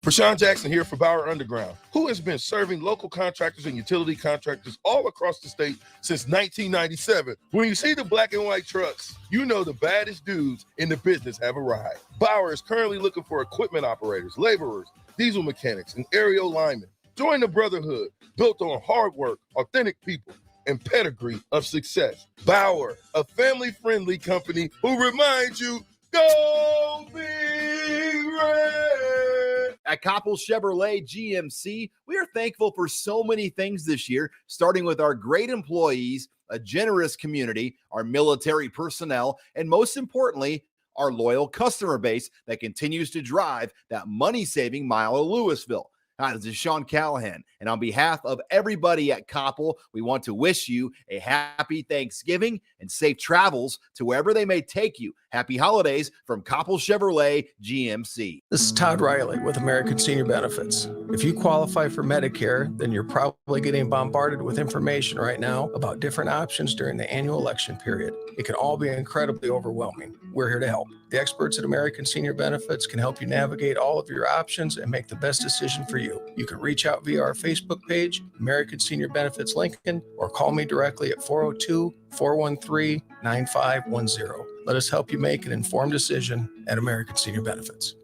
Prashawn Jackson here for Bauer Underground, who has been serving local contractors and utility contractors all across the state since 1997. When you see the black and white trucks, you know the baddest dudes in the business have arrived. Bauer is currently looking for equipment operators, laborers, diesel mechanics, and aerial linemen. Join the brotherhood built on hard work, authentic people, and pedigree of success. Bauer, a family-friendly company who reminds you, go Big Red! At Koppel Chevrolet GMC, we are thankful for so many things this year, starting with our great employees, a generous community, our military personnel, and most importantly, our loyal customer base that continues to drive that money-saving mile of Louisville. Hi, this is Sean Callahan, and on behalf of everybody at Koppel, we want to wish you a happy Thanksgiving and safe travels to wherever they may take you. Happy holidays from Koppel Chevrolet GMC. This is Todd Riley with American Senior Benefits. If you qualify for Medicare, then you're probably getting bombarded with information right now about different options during the annual election period. It can all be incredibly overwhelming. We're here to help. The experts at American Senior Benefits can help you navigate all of your options and make the best decision for you. You can reach out via our Facebook page, American Senior Benefits Lincoln, or call me directly at 402-413-9510. Let us help you make an informed decision at American Senior Benefits.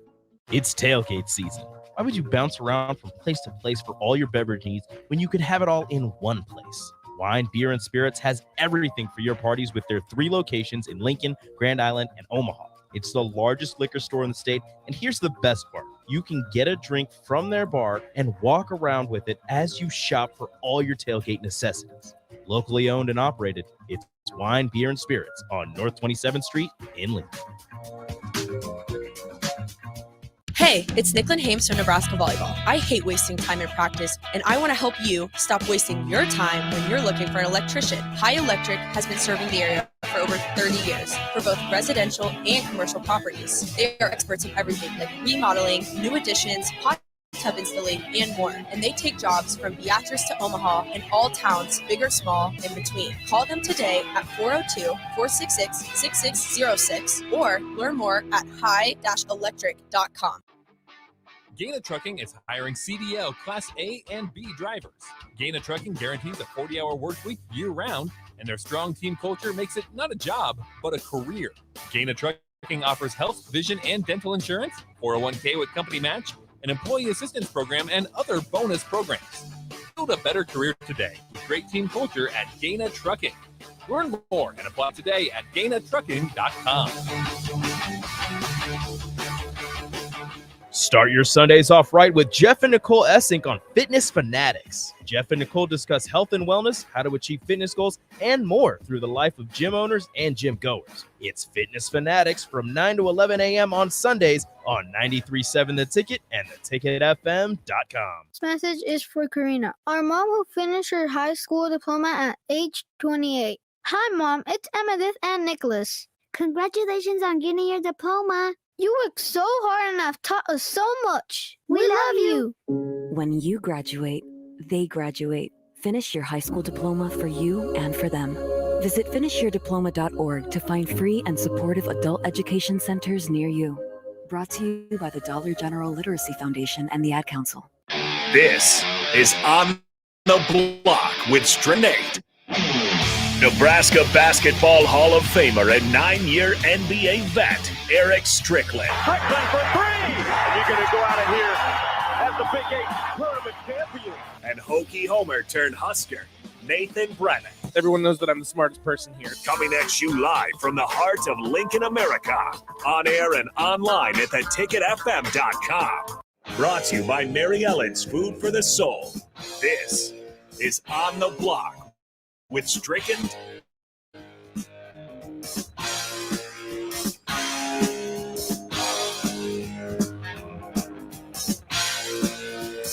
It's tailgate season. Why would you bounce around from place to place for all your beverage needs when you could have it all in one place? Wine, Beer, and Spirits has everything for your parties with their 3 locations in Lincoln, Grand Island, and Omaha. It's the largest liquor store in the state, and here's the best part. You can get a drink from their bar and walk around with it as you shop for all your tailgate necessities. Locally owned and operated, it's Wine, Beer, and Spirits on North 27th Street in Lincoln. Hey, it's Nicklin Hames from Nebraska Volleyball. I hate wasting time in practice, and I want to help you stop wasting your time when you're looking for an electrician. High Electric has been serving the area for over 30 years for both residential and commercial properties. They are experts in everything like remodeling, new additions, hot tub installation, and more. And they take jobs from Beatrice to Omaha and all towns, big or small, in between. Call them today at 402-466-6606 or learn more at high-electric.com. Gaina Trucking is hiring CDL Class A and B drivers. Gaina Trucking guarantees a 40-hour work week year-round, and their strong team culture makes it not a job, but a career. Gaina Trucking offers health, vision, and dental insurance, 401k with company match, an employee assistance program, and other bonus programs. Build a better career today with great team culture at Gaina Trucking. Learn more and apply today at GainaTrucking.com. Start your Sundays off right with Jeff and Nicole Essink on Fitness Fanatics. Jeff and Nicole discuss health and wellness, how to achieve fitness goals, and more through the life of gym owners and gym goers. It's Fitness Fanatics from 9 to 11 a.m. on Sundays on 93.7 The Ticket and theticketfm.com. This message is for Karina. Our mom will finish her high school diploma at age 28. Hi, Mom. It's Amethyst and Nicholas. Congratulations on getting your diploma. You worked so hard and have taught us so much. We love you. When you graduate, they graduate. Finish your high school diploma for you and for them. Visit finishyourdiploma.org to find free and supportive adult education centers near you. Brought to you by the Dollar General Literacy Foundation and the Ad Council. This is On the Block with Strick. Nebraska Basketball Hall of Famer and 9-year NBA vet, Eric Strickland. Strickland for three! And you're going to go out of here as the Big 8 tournament champion. And Hokie Homer turned Husker, Nathan Brennan. Everyone knows that I'm the smartest person here. Coming at you live from the heart of Lincoln, America. On air and online at theticketfm.com. Brought to you by Mary Ellen's Food for the Soul. This is On the Block with Stricken.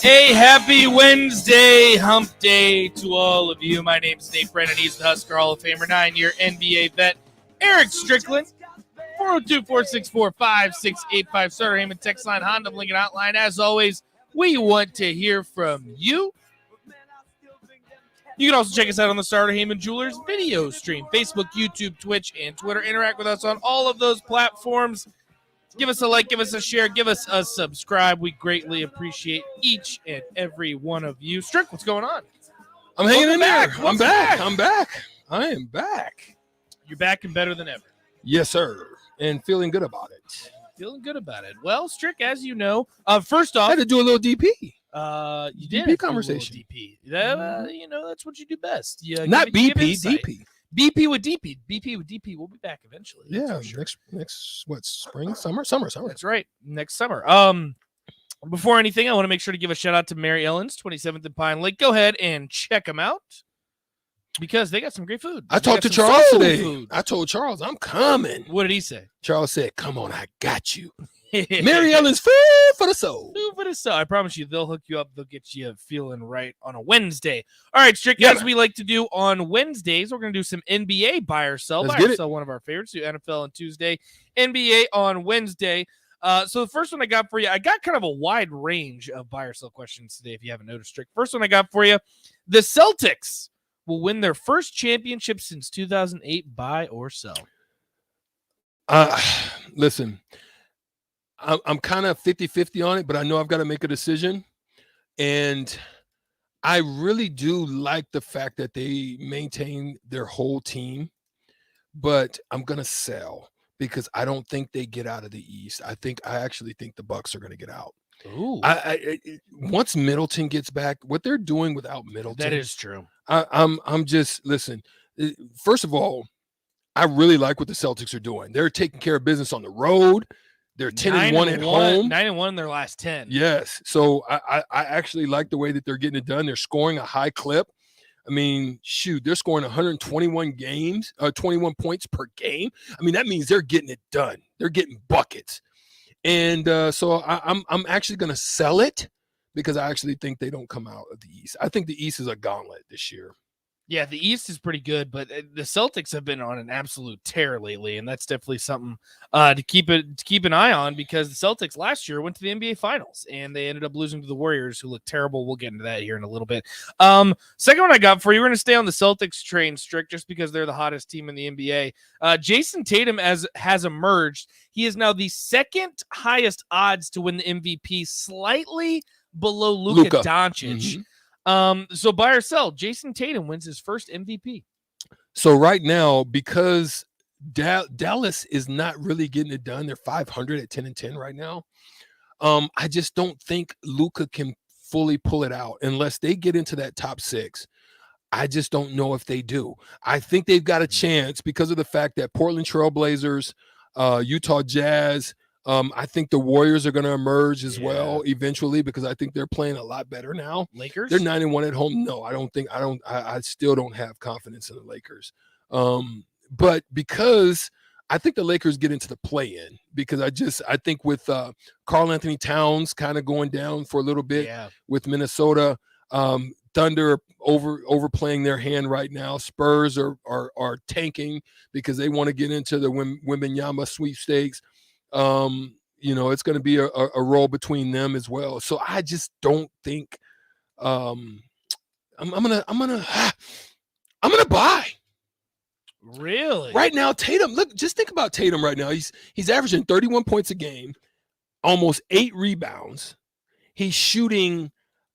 A happy Wednesday, hump day to all of you. My name is Nate Brennan. He's the Husker Hall of Famer, 9-year NBA vet, Eric Strickland. 402-464-5685. Sutter Heyman text line, Honda Lincoln Outline. As always, we want to hear from you. You can also check us out on the Starter Heyman Jewelers video stream, Facebook, YouTube, Twitch, and Twitter. Interact with us on all of those platforms. Give us a like, give us a share, give us a subscribe. We greatly appreciate each and every one of you. Strick, what's going on? I'm hanging in there. I'm back. I am back. You're back and better than ever. Yes, sir. And feeling good about it. Feeling good about it. Well, Strick, as you know, first off, I had to do a little DP. You did DP conversation. DP. You know, that's what you do best. Not BP, DP. BP with DP. BP with DP. We'll be back eventually. Yeah, sure. next what, spring, summer. That's right. Next summer. Before anything, I want to make sure to give a shout out to Mary Ellen's, 27th and Pine Lake. Go ahead and check them out because they got some great food. I talked to Charles today. I told Charles I'm coming. What did he say? Charles said, "Come on, I got you." Mary Ellen's food for the soul. Food for the soul. I promise you, they'll hook you up. They'll get you feeling right on a Wednesday. All right, Strick, as we like to do on Wednesdays, we're going to do some NBA buy or sell. Buy or sell, one of our favorites. Do NFL on Tuesday, NBA on Wednesday. So the first one I got for you, I got kind of a wide range of buy or sell questions today, if you haven't noticed, Strick. First one I got for you, the Celtics will win their first championship since 2008, buy or sell? Listen, I'm kind of 50-50 on it, but I know I've got to make a decision. And I really do like the fact that they maintain their whole team, but I'm going to sell because I don't think they get out of the East. I actually think the Bucks are going to get out. Ooh. Once Middleton gets back, what they're doing without Middleton. That is true. I'm just, listen, first of all, I really like what the Celtics are doing. They're taking care of business on the road. They're 10-1 at home. 9-1 in their last 10. Yes. So I actually like the way that they're getting it done. They're scoring a high clip. I mean, shoot, they're scoring 121 21 points per game. I mean, that means they're getting it done. They're getting buckets. And so I'm actually going to sell it because I actually think they don't come out of the East. I think the East is a gauntlet this year. Yeah, the East is pretty good, but the Celtics have been on an absolute tear lately, and that's definitely something to keep an eye on because the Celtics last year went to the NBA Finals, and they ended up losing to the Warriors, who look terrible. We'll get into that here in a little bit. Second one I got for you, we're going to stay on the Celtics train, Strick, just because they're the hottest team in the NBA. Jason Tatum has emerged. He is now the second highest odds to win the MVP, slightly below Luka Doncic. Mm-hmm. So buy or sell, Jason Tatum wins his first MVP. So right now, because Dallas is not really getting it done, they're 500 at 10-10 right now. I just don't think Luka can fully pull it out unless they get into that top 6. I just don't know if they do. I think they've got a chance because of the fact that Portland Trail Blazers, Utah Jazz, I think the Warriors are going to emerge as well eventually because I think they're playing a lot better now. Lakers? They're 9-1 at home. No, I still don't have confidence in the Lakers. But because I think the Lakers get into the play-in because I think with Karl Anthony Towns kind of going down for a little bit with Minnesota, Thunder overplaying their hand right now. Spurs are tanking because they want to get into the Wembanyama sweepstakes. It's going to be a roll between them as well. So I just don't think I'm gonna buy. Really? Right now, Tatum, look, just think about Tatum right now. He's averaging 31 points a game, almost 8 rebounds. He's shooting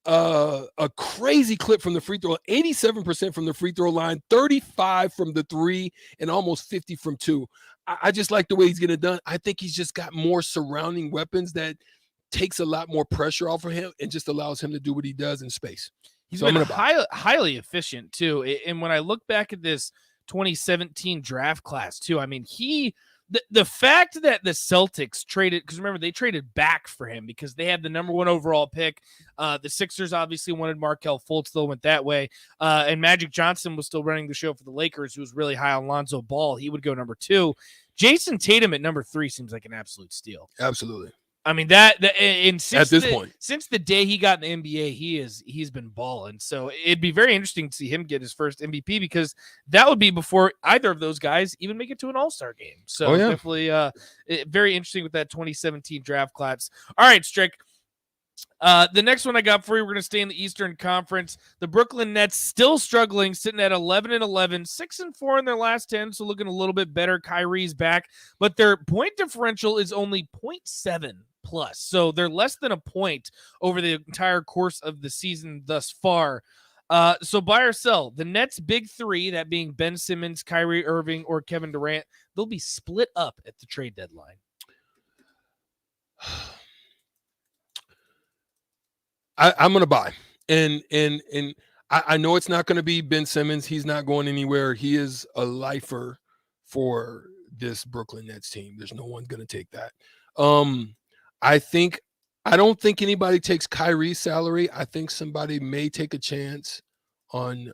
a crazy clip from the free throw, 87% from the free throw line, 35 from the 3, and almost 50 from 2. I just like the way he's getting it done. I think he's just got more surrounding weapons that takes a lot more pressure off of him and just allows him to do what he does in space. He's So been I'm gonna buy. highly efficient too. And when I look back at this 2017 draft class too, I mean, the fact that the Celtics traded, because remember they traded back for him because they had the number 1 overall pick. The Sixers obviously wanted Markelle Fultz, though went that way. And Magic Johnson was still running the show for the Lakers, who was really high on Lonzo Ball. He would go number 2. Jason Tatum at number 3 seems like an absolute steal. Absolutely. I mean and since at this point, since the day he got in the NBA, he's been balling. So it'd be very interesting to see him get his first MVP because that would be before either of those guys even make it to an All-Star game. So definitely very interesting with that 2017 draft class. All right, Strick. The next one I got for you, we're going to stay in the Eastern Conference. The Brooklyn Nets still struggling, sitting at 11-11, 6-4 in their last 10, so looking a little bit better. Kyrie's back, but their point differential is only 0.7 plus, so they're less than a point over the entire course of the season thus far. So buy or sell. The Nets' big 3, that being Ben Simmons, Kyrie Irving, or Kevin Durant, they'll be split up at the trade deadline. I'm going to buy. And I know it's not going to be Ben Simmons. He's not going anywhere. He is a lifer for this Brooklyn Nets team. There's no one going to take that. I don't think anybody takes Kyrie's salary. I think somebody may take a chance on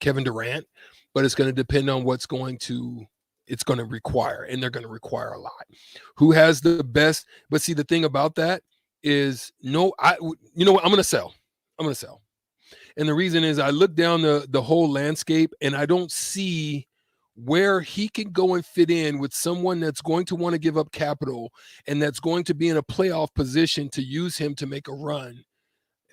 Kevin Durant, but it's going to depend on what's going to require, and they're going to require a lot. Who has the best? But see, the thing about that is I'm going to sell. And the reason is I look down the whole landscape and I don't see where he can go and fit in with someone that's going to want to give up capital and that's going to be in a playoff position to use him to make a run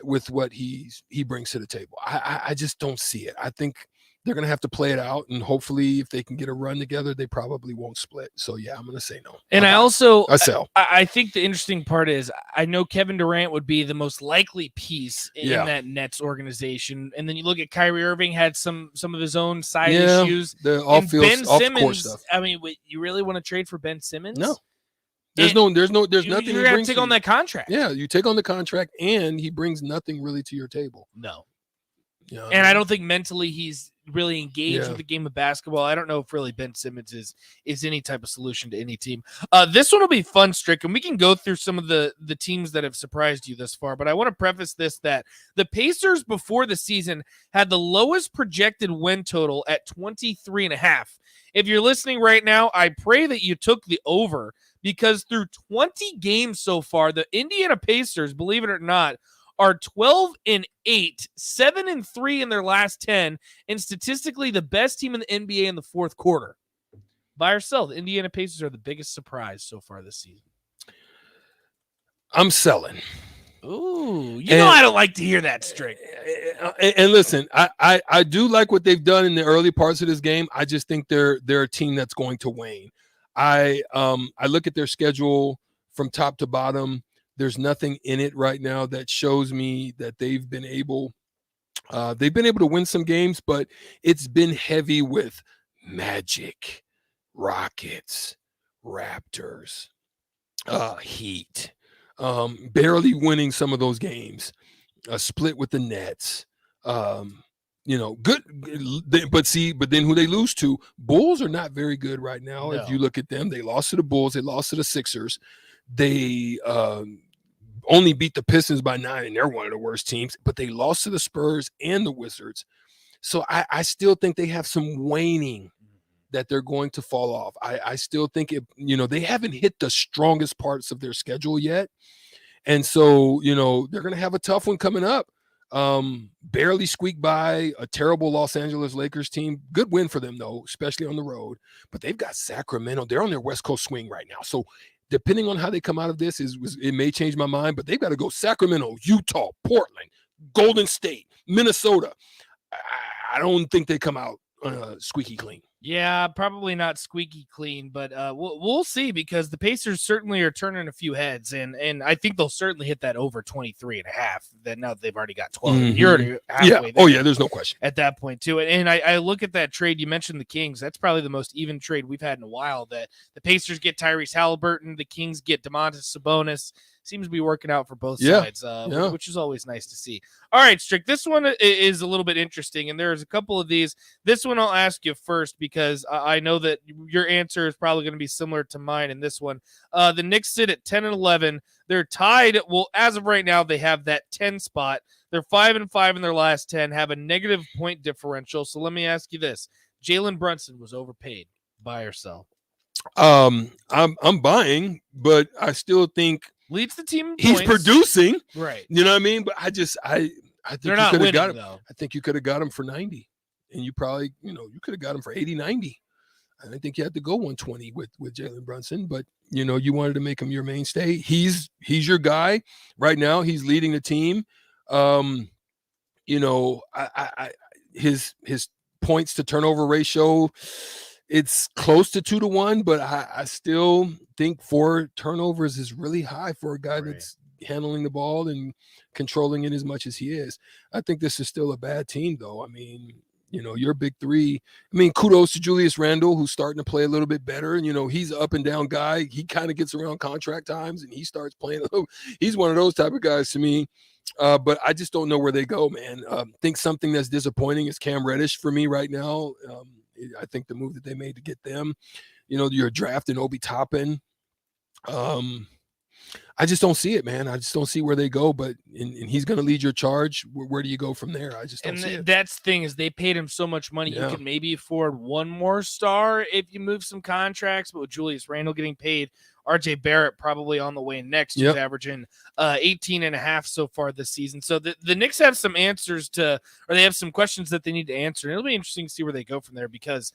with what he brings to the table. I just don't see it. I think they're going to have to play it out, and hopefully if they can get a run together, they probably won't split. So yeah, I'm going to say no. And I sell. I think the interesting part is I know Kevin Durant would be the most likely piece in that Nets organization. And then you look at Kyrie Irving, had some of his own side issues. The off-court stuff. I mean, you really want to trade for Ben Simmons? No. There's nothing. You're going to take on that contract. Yeah, you take on the contract, and he brings nothing really to your table. No. Yeah, and I don't think mentally he's really engaged with the game of basketball. I don't know if really Ben Simmons is any type of solution to any team. This one will be fun, Strick, and we can go through some of the teams that have surprised you thus far. But I want to preface this that the Pacers before the season had the lowest projected win total at 23.5. If you're listening right now, I pray that you took the over, because through 20 games so far, the Indiana Pacers, believe it or not, are 12-8, 7-3 in their last 10, and statistically the best team in the NBA in the fourth quarter. Buy or sell, the Indiana Pacers are the biggest surprise so far this season. I'm selling. Ooh, I don't like to hear that, Strick. And listen, I do like what they've done in the early parts of this game. I just think they're a team that's going to wane. I look at their schedule from top to bottom. There's nothing in it right now that shows me that they've been able to win some games, but it's been heavy with Magic, Rockets, Raptors, Heat, barely winning some of those games, a split with the Nets, good. But then who they lose to? Bulls are not very good right now. No. If you look at them, they lost to the Bulls. They lost to the Sixers. They only beat the Pistons by 9, and they're one of the worst teams. But they lost to the Spurs and the Wizards. So I still think they have some waning that they're going to fall off. I still think they haven't hit the strongest parts of their schedule yet. And so, they're going to have a tough one coming up. Barely squeaked by a terrible Los Angeles Lakers team. Good win for them, though, especially on the road. But they've got Sacramento. They're on their West Coast swing right now. So depending on how they come out of this, it may change my mind. But they've got to go Sacramento, Utah, Portland, Golden State, Minnesota. I don't think they come out squeaky clean. Yeah, probably not squeaky clean, but we'll see, because the Pacers certainly are turning a few heads, and I think they'll certainly hit that over 23.5. That now they've already got 12. Mm-hmm. You're already halfway there. Oh yeah, there's no question at that point too. And I look at that trade. You mentioned the Kings. That's probably the most even trade we've had in a while. That the Pacers get Tyrese Halliburton, the Kings get Domantas Sabonis. Seems to be working out for both sides, which is always nice to see. All right, Strick, this one is a little bit interesting, and there's a couple of these. This one I'll ask you first, because I know that your answer is probably going to be similar to mine in this one. The Knicks sit at 10 and 11. They're tied. Well, as of right now, they have that 10 spot. They're 5-5 in their last 10, have a negative point differential. So let me ask you this. Jalen Brunson was overpaid. Buy or sell? I'm buying, but I still think leads the team in he's points. Producing, right? You know what I mean? But I think they're not winning, got him. though. I think you could have got him for 90, and you probably you could have got him for 80, 90. I think you had to go 120 with Jalen Brunson, but you wanted to make him your mainstay. He's your guy right now. He's leading the team. His points to turnover ratio, it's close to 2-1, but I still think 4 turnovers is really high for a guy that's handling the ball and controlling it as much as he is. I think this is still a bad team, though. I mean, your big three. I mean, kudos to Julius Randle, who's starting to play a little bit better. He's an up and down guy. He kind of gets around contract times and he starts playing a little. He's one of those type of guys to me. But I just don't know where they go, man. Think something that's disappointing is Cam Reddish for me right now. I think the move that they made to get them, you're drafting Obi Toppin. I just don't see it, man. I just don't see where they go, but and he's going to lead your charge. Where do you go from there? I just don't see it. That's the thing, is they paid him so much money. You could maybe afford one more star if you move some contracts, but with Julius Randle getting paid, RJ Barrett probably on the way next. He's averaging 18.5 so far this season. So the Knicks have some answers or they have some questions that they need to answer. And it'll be interesting to see where they go from there, because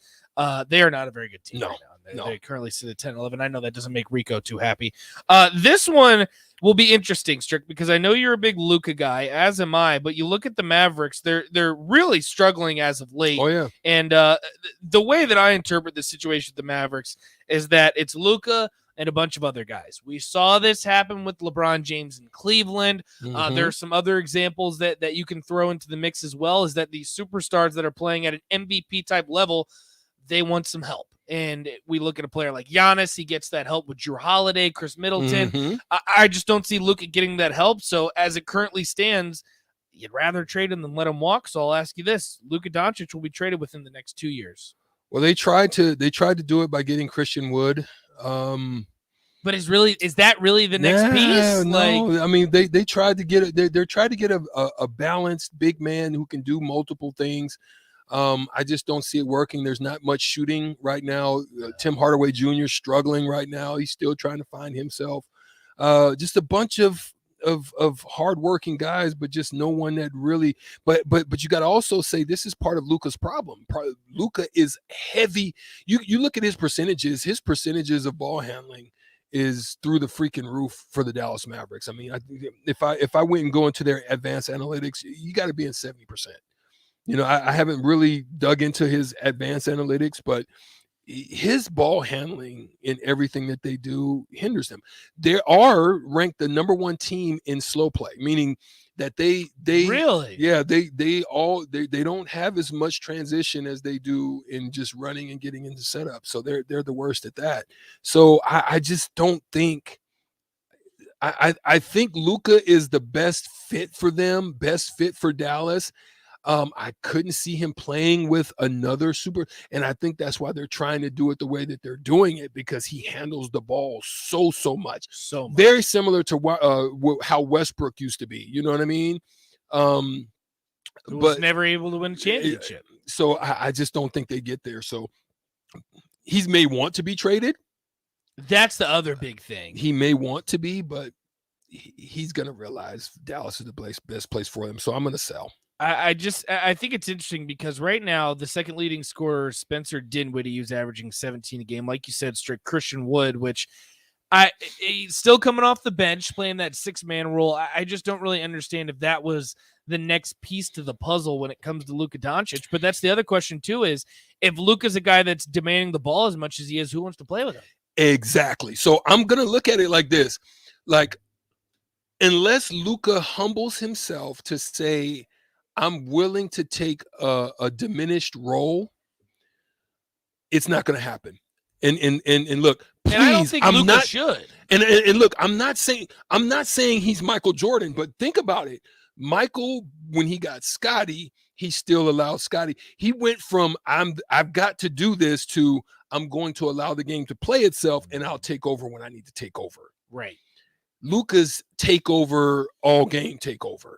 they are not a very good team right now. They currently sit at 10-11. I know that doesn't make Rico too happy. This one will be interesting, Strick, because I know you're a big Luka guy, as am I, but you look at the Mavericks, they're really struggling as of late. Oh, yeah. And the way that I interpret the situation with the Mavericks is that it's Luka and a bunch of other guys. We saw this happen with LeBron James in Cleveland. There are some other examples that you can throw into the mix as well, is that these superstars that are playing at an MVP type level, they want some help. And we look at a player like Giannis, he gets that help with Drew Holiday, Chris Middleton. I just don't see Luka getting that help. So as it currently stands, you'd rather trade him than let him walk. So I'll ask you this. Luka Doncic will be traded within the next 2 years. Well, they tried to do it by getting Christian Wood. But is that really the next piece? No, I mean, they tried to get it. They're trying to get a balanced big man who can do multiple things. I just don't see it working. There's not much shooting right now. Tim Hardaway Jr. struggling right now. He's still trying to find himself. Just a bunch of hardworking guys, but just no one that really. But you got to also say this is part of Luka's problem. Luka is heavy. You look at his percentages. His percentages of ball handling is through the freaking roof for the Dallas Mavericks. I mean, if I went and go into their advanced analytics, you got to be in 70%. I haven't really dug into his advanced analytics, but his ball handling in everything that they do hinders them. They are ranked the number 1 team in slow play, meaning that they really, they don't have as much transition as they do in just running and getting into setup. So they're the worst at that. So I just don't think. I think Luka is the best fit for them, best fit for Dallas. I couldn't see him playing with another super, and I think that's why they're trying to do it the way that they're doing it, because he handles the ball so much. Very similar to how Westbrook used to be. You know what I mean? Who was never able to win a championship. So I just don't think they get there. So he may want to be traded. That's the other big thing. He may want to be, but he's going to realize Dallas is the best place for him. So I'm going to sell. I think it's interesting because right now the second leading scorer, Spencer Dinwiddie, who's averaging 17 a game, like you said, Strick, Christian Wood, which he's still coming off the bench playing that 6-man role. I just don't really understand if that was the next piece to the puzzle when it comes to Luka Doncic. But that's the other question too, is if Luka's a guy that's demanding the ball as much as he is, who wants to play with him? Exactly. So I'm going to look at it like this, like unless Luka humbles himself to say, I'm willing to take a diminished role, it's not going to happen. And look, please, and I don't think Luka should. And look, I'm not saying he's Michael Jordan, but think about it. Michael, when he got Scotty, he still allowed Scotty. He went from I've got to do this to I'm going to allow the game to play itself, and I'll take over when I need to take over. Right. Luka's takeover, all game takeover.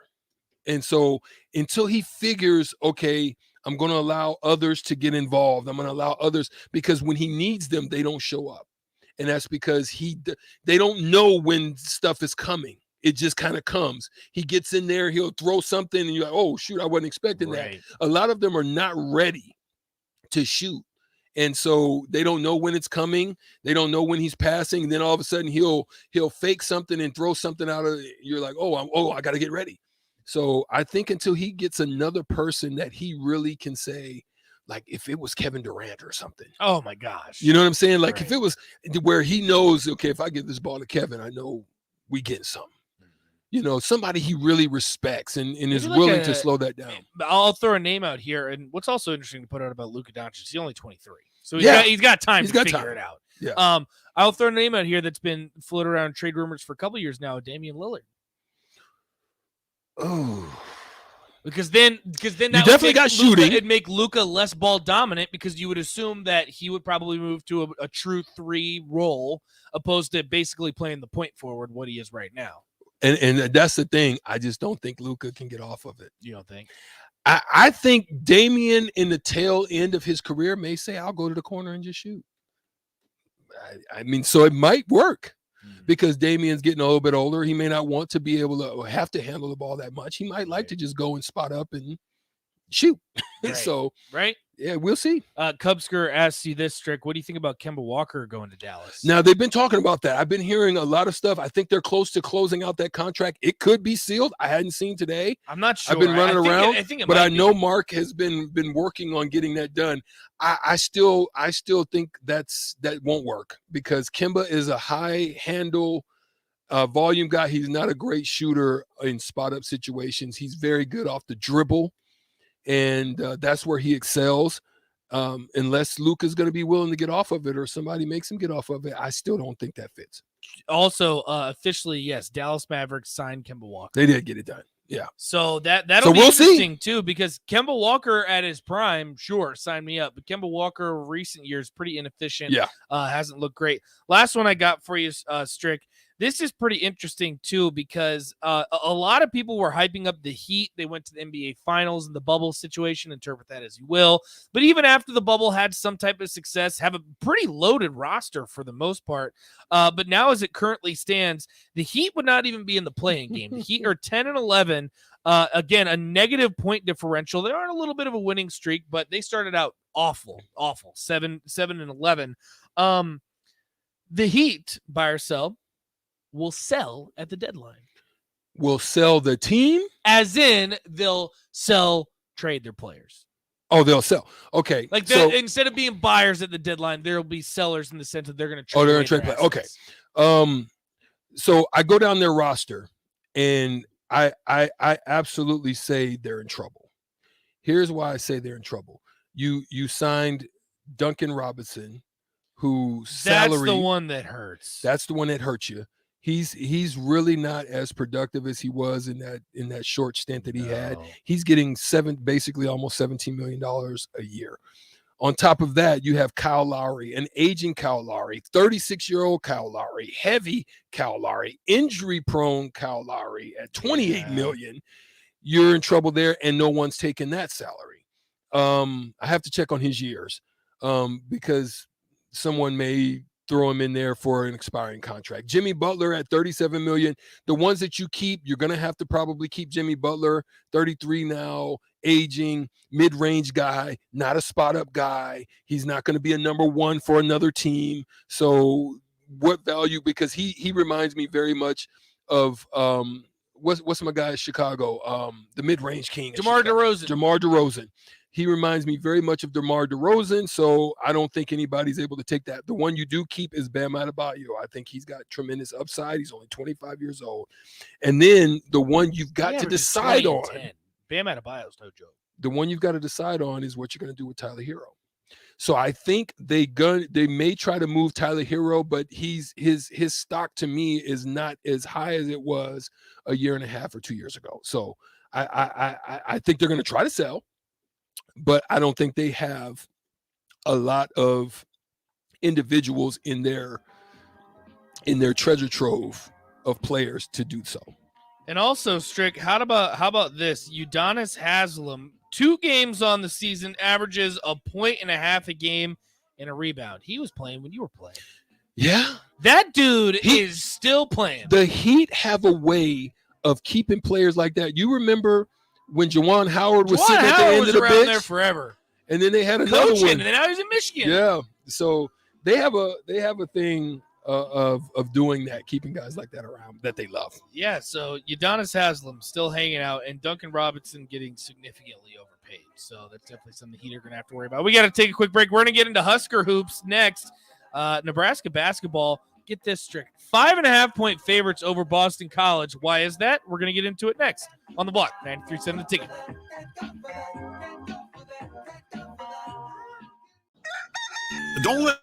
And so until he figures, okay, I'm going to allow others to get involved. I'm going to allow others, because when he needs them, they don't show up. And that's because they don't know when stuff is coming. It just kind of comes. He gets in there, he'll throw something, and you're like, oh, shoot, I wasn't expecting that. A lot of them are not ready to shoot. And so they don't know when it's coming. They don't know when he's passing. And then all of a sudden he'll fake something and throw something out of it. You're like, I got to get ready. So I think until he gets another person that he really can say, like if it was Kevin Durant or something. Oh my gosh. You know what I'm saying? Like if it was where he knows, okay, if I give this ball to Kevin, I know we get something. You know, somebody he really respects and is willing to slow that down. I'll throw a name out here. And what's also interesting to put out about Luka Doncic, he's only 23. So he's got time to figure it out. Yeah. I'll throw a name out here that's been floated around trade rumors for a couple years now, Damian Lillard. Oh, because then that you definitely got shooting. It'd make Luka less ball dominant because you would assume that he would probably move to a true 3 role opposed to basically playing the point forward what he is right now. And that's the thing. I just don't think Luka can get off of it. You don't think? I think Damian in the tail end of his career may say, I'll go to the corner and just shoot. I mean, so it might work. Because Damian's getting a little bit older. He may not want to be able to or have to handle the ball that much. He might like to just go and spot up and shoot. Right. So, yeah, we'll see. Cubsker asks you this, Strick. What do you think about Kemba Walker going to Dallas? Now, they've been talking about that. I've been hearing a lot of stuff. I think they're close to closing out that contract. It could be sealed. I hadn't seen today. I'm not sure. I've been running around, but I know be. Mark has been working on getting that done. I still think that won't work because Kemba is a high handle volume guy. He's not a great shooter in spot up situations. He's very good off the dribble, and that's where he excels. Unless Luka's going to be willing to get off of it or somebody makes him get off of it, I still don't think that fits. Also, officially, yes, Dallas Mavericks signed Kemba Walker. They did get it done. Yeah. So that'll be interesting too, because Kemba Walker at his prime, sure, sign me up. But Kemba Walker recent years pretty inefficient. Yeah. Hasn't looked great. Last one I got for you, Strick. This is pretty interesting too, because a lot of people were hyping up the Heat. They went to the NBA Finals in the bubble situation. Interpret that as you will. But even after the bubble had some type of success, have a pretty loaded roster for the most part. But now, as it currently stands, the Heat would not even be in the playing game. The Heat are 10-11. Again, a negative point differential. They are on a little bit of a winning streak, but they started out awful. 7-11. The Heat, buy or sell, will sell at the deadline. Will sell the team? As in, they'll trade their players. Oh, they'll sell. Okay. Like instead of being buyers at the deadline, there will be sellers in the sense that they're going to trade. Oh, they're going to trade play. Okay. So I go down their roster, and I absolutely say they're in trouble. Here's why I say they're in trouble. You signed Duncan Robinson, whose salary. That's the one that hurts. That's the one that hurts you. He's really not as productive as he was in that short stint that he had. He's getting basically almost $17 million a year. On top of that, you have Kyle Lowry, an aging Kyle Lowry, 36-year-old Kyle Lowry, heavy Kyle Lowry, injury-prone Kyle Lowry at $28 million. You're in trouble there, and no one's taking that salary. I have to check on his years because someone may throw him in there for an expiring contract. Jimmy Butler at $37 million. The ones that you keep, you're going to have to probably keep Jimmy Butler, 33 now, aging, mid-range guy, not a spot-up guy. He's not going to be a number one for another team. So what value? Because he reminds me very much of what's my guy in Chicago? The mid-range king. DeMar DeRozan. DeMar DeRozan. He reminds me very much of DeMar DeRozan, so I don't think anybody's able to take that. The one you do keep is Bam Adebayo. I think he's got tremendous upside. He's only 25 years old. And then the one you've got to decide on. Bam Adebayo's no joke. The one you've got to decide on is what you're going to do with Tyler Hero. So I think they may try to move Tyler Hero, but his stock to me is not as high as it was a year and a half or 2 years ago. So I think they're going to try to sell. But I don't think they have a lot of individuals in their treasure trove of players to do so. And also, Strick, how about this? Udonis Haslem, 2 games on the season, averages 1.5 points a game and a rebound. He was playing when you were playing. Yeah. That dude is still playing. The Heat have a way of keeping players like that. You remember when Juwan Howard was sitting at the end of the bench there forever, and then they had another coaching, one, and then now he's in Michigan. Yeah, so they have a thing of doing that, keeping guys like that around that they love. Yeah, so Udonis Haslem still hanging out, and Duncan Robinson getting significantly overpaid. So that's definitely something the Heat are going to have to worry about. We got to take a quick break. We're going to get into Husker hoops next. Nebraska basketball. Get this, Strick. 5.5-point favorites over Boston College. Why is that? We're going to get into it next on The Block. 93.7 The Ticket. Don't let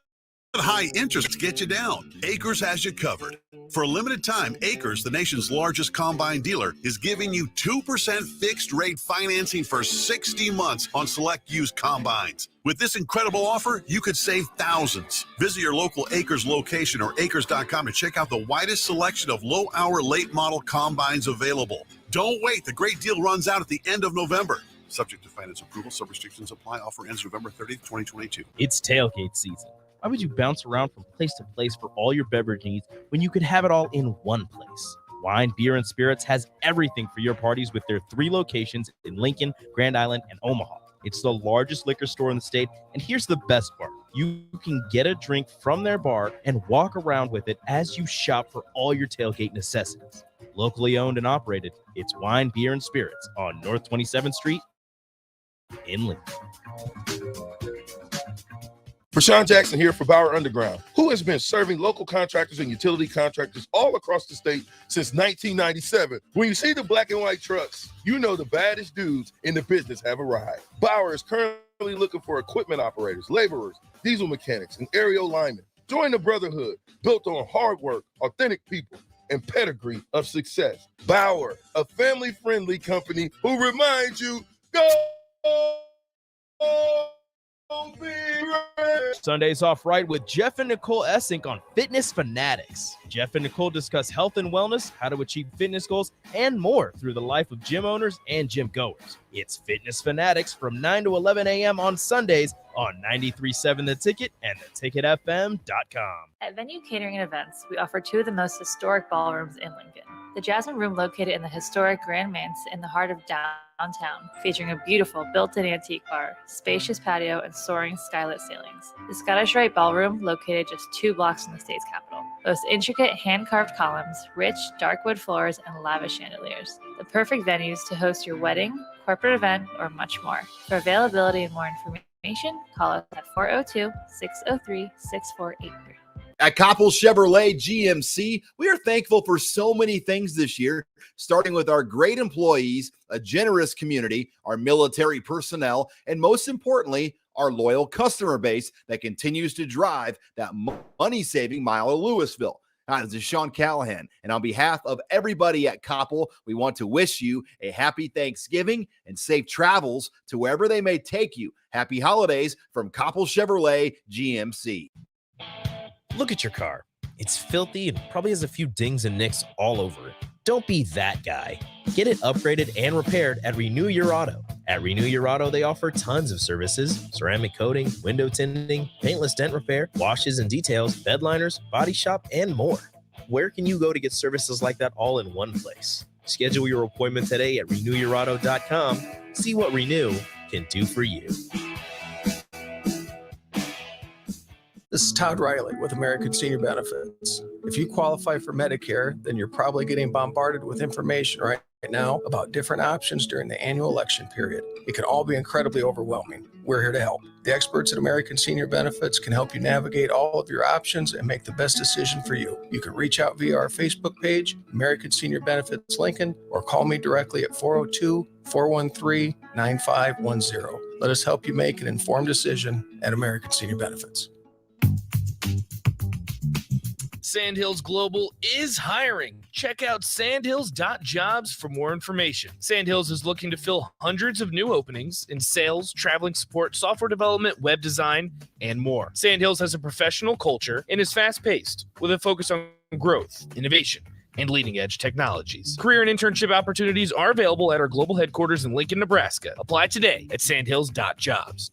high interest get you down. Acres has you covered. For a limited time, Acres, the nation's largest combine dealer, is giving you 2% fixed rate financing for 60 months on select used combines. With this incredible offer, you could save thousands. Visit your local Acres location or acres.com to check out the widest selection of low-hour, late-model combines available. Don't wait. The great deal runs out at the end of November. Subject to finance approval. Some restrictions apply. Offer ends November 30th, 2022. It's tailgate season. Why would you bounce around from place to place for all your beverage needs when you could have it all in one place? Wine, Beer, and Spirits has everything for your parties with their 3 locations in Lincoln, Grand Island, and Omaha. It's the largest liquor store in the state, and here's the best part. You can get a drink from their bar and walk around with it as you shop for all your tailgate necessities. Locally owned and operated, it's Wine, Beer, and Spirits on North 27th Street in Lincoln. Rashawn Jackson here for Bauer Underground, who has been serving local contractors and utility contractors all across the state since 1997. When you see the black and white trucks, you know the baddest dudes in the business have arrived. Bauer is currently looking for equipment operators, laborers, diesel mechanics, and aerial linemen. Join the brotherhood built on hard work, authentic people, and pedigree of success. Bauer, a family-friendly company who reminds you, go be Sundays off right with Jeff and Nicole Essink on Fitness Fanatics. Jeff and Nicole discuss health and wellness, how to achieve fitness goals, and more through the life of gym owners and gym goers. It's Fitness Fanatics from 9 to 11 a.m. on Sundays on 93.7 The Ticket and theticketfm.com. At Venue Catering and Events, we offer 2 of the most historic ballrooms in Lincoln. The Jasmine Room, located in the historic Grand Manse in the heart of downtown, featuring a beautiful built-in antique bar, spacious patio, and soaring skylit ceilings. The Scottish Rite Ballroom, located just 2 blocks from the state's capital, boasts intricate hand-carved columns, rich dark wood floors, and lavish chandeliers. The perfect venues to host your wedding, corporate event, or much more. For availability and more information, call us at 402-603-6483. At Coppell Chevrolet GMC, we are thankful for so many things this year, starting with our great employees, a generous community, our military personnel, and most importantly, our loyal customer base that continues to drive that money-saving mile of Louisville. Hi, this is Sean Callahan, and on behalf of everybody at Koppel, we want to wish you a happy Thanksgiving and safe travels to wherever they may take you. Happy holidays from Koppel Chevrolet GMC. Look at your car. It's filthy and probably has a few dings and nicks all over it. Don't be that guy. Get it upgraded and repaired at Renew Your Auto. At Renew Your Auto, they offer tons of services: ceramic coating, window tinting, paintless dent repair, washes and details, bed liners, body shop, and more. Where can you go to get services like that all in one place? Schedule your appointment today at renewyourauto.com. See what Renew can do for you. This is Todd Riley with American Senior Benefits. If you qualify for Medicare, then you're probably getting bombarded with information right now about different options during the annual election period. It can all be incredibly overwhelming. We're here to help. The experts at American Senior Benefits can help you navigate all of your options and make the best decision for you. You can reach out via our Facebook page, American Senior Benefits Lincoln, or call me directly at 402-413-9510. Let us help you make an informed decision at American Senior Benefits. Sandhills Global is hiring. Check out sandhills.jobs for more information. Sandhills is looking to fill hundreds of new openings in sales, traveling support, software development, web design, and more. Sandhills has a professional culture and is fast-paced with a focus on growth, innovation, and leading-edge technologies. Career and internship opportunities are available at our global headquarters in Lincoln, Nebraska. Apply today at sandhills.jobs.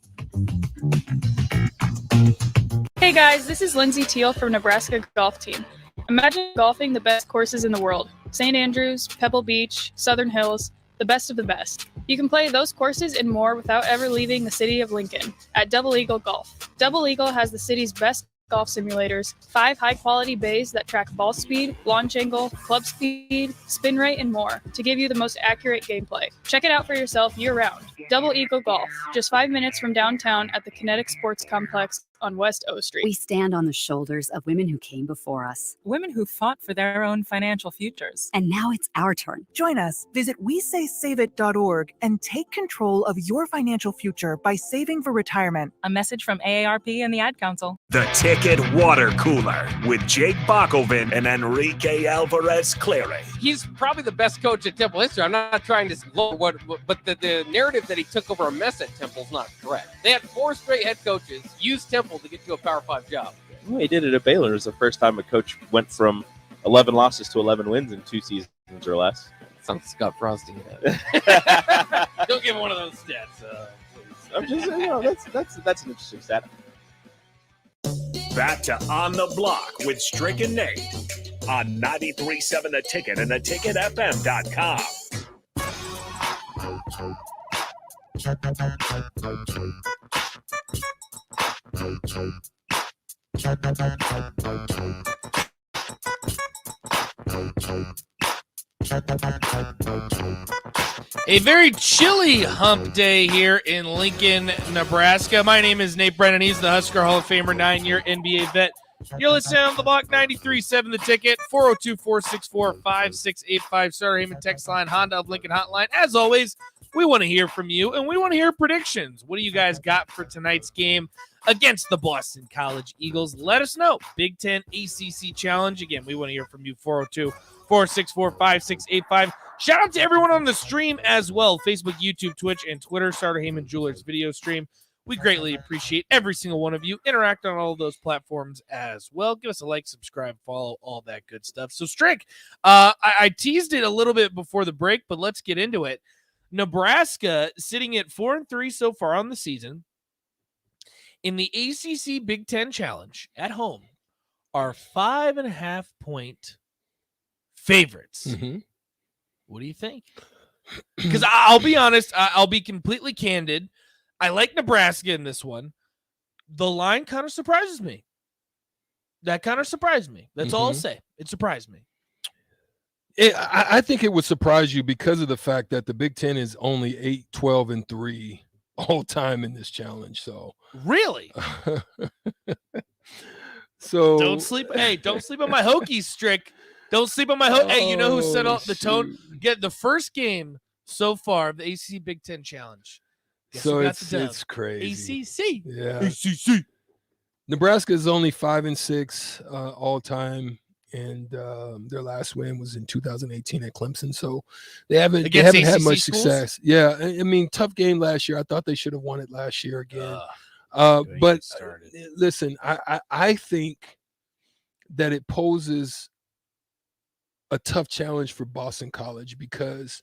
Hey guys, this is Lindsay Teal from Nebraska Golf Team. Imagine golfing the best courses in the world: St. Andrews, Pebble Beach, Southern Hills, the best of the best. You can play those courses and more without ever leaving the city of Lincoln at Double Eagle Golf. Double Eagle has the city's best golf simulators, 5 high-quality bays that track ball speed, launch angle, club speed, spin rate, and more to give you the most accurate gameplay. Check it out for yourself year-round. Double Eagle Golf, just 5 minutes from downtown at the Kinetic Sports Complex on West O Street. We stand on the shoulders of women who came before us. Women who fought for their own financial futures. And now it's our turn. Join us. Visit WeSaySaveIt.org and take control of your financial future by saving for retirement. A message from AARP and the Ad Council. The Ticket Water Cooler with Jake Bakoven and Enrique Alvarez Clary. He's probably the best coach at Temple history. I'm not trying to lower but the narrative that he took over a mess at Temple is not correct. They had 4 straight head coaches use Temple to get to a Power 5 job. Well, he did it at Baylor. It was the first time a coach went from 11 losses to 11 wins in 2 seasons or less. Sounds Scott Frosty. Don't give him one of those stats. Please. I'm just saying, that's an interesting stat. Back to On the Block with Strick and Nate on 93.7 The Ticket and theticketfm.com. A very chilly hump day here in Lincoln, Nebraska. My name is Nate Brennan. He's the Husker Hall of Famer, 9-year NBA vet. You're listening on the block, 93.7 The Ticket, 402-464-5685, Starter Heyman text line, Honda of Lincoln hotline. As always, we want to hear from you, and we want to hear predictions. What do you guys got for tonight's game against the Boston College Eagles? Let us know. Big Ten ACC Challenge. Again, we want to hear from you, 402-464-5685. Shout out to everyone on the stream as well, Facebook, YouTube, Twitch, and Twitter, Starter Heyman Jewelers video stream. We greatly appreciate every single one of you. Interact on all of those platforms as well. Give us a like, subscribe, follow, all that good stuff. So, Strick, I teased it a little bit before the break, but let's get into it. Nebraska sitting at 4-3 so far on the season. In the ACC Big Ten Challenge at home are 5.5-point favorites. Mm-hmm. What do you think? Because I'll be honest, I'll be completely candid. I like Nebraska in this one. The line kind of surprises me. That kind of surprised me. That's all I'll say. It surprised me. I think it would surprise you because of the fact that the Big Ten is only 8-12-3 all time in this challenge. So really, so don't sleep. Hey, don't sleep on my Hokies, Strick. Don't sleep on my Hokies. Hey, you know who set up the tone? Get the first game so far of the ACC Big Ten Challenge. Guess so it's crazy. ACC. Yeah. ACC. Nebraska is only 5-6 all time and their last win was in 2018 at Clemson. So they haven't Against had ACC much schools? success. Yeah, I mean, tough game last year. I thought they should have won it last year again. But listen, I think that it poses a tough challenge for Boston College because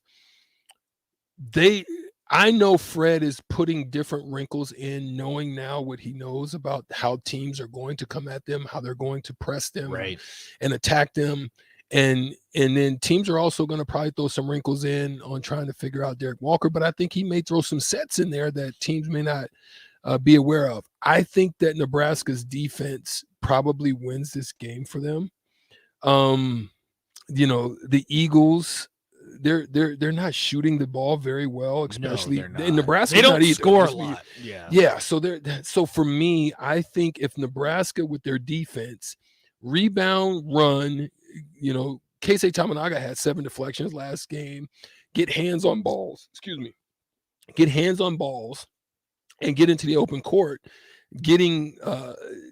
I know Fred is putting different wrinkles in, knowing now what he knows about how teams are going to come at them, how they're going to press them and attack them. And then teams are also going to probably throw some wrinkles in on trying to figure out Derek Walker. But I think he may throw some sets in there that teams may not be aware of. I think that Nebraska's defense probably wins this game for them. The Eagles, they're not shooting the ball very well, especially in Nebraska. They don't not either. score a lot. Yeah. So for me, I think if Nebraska with their defense rebound, run, Keisei Tamanaga had 7 deflections last game, get hands on balls, and get into the open court, getting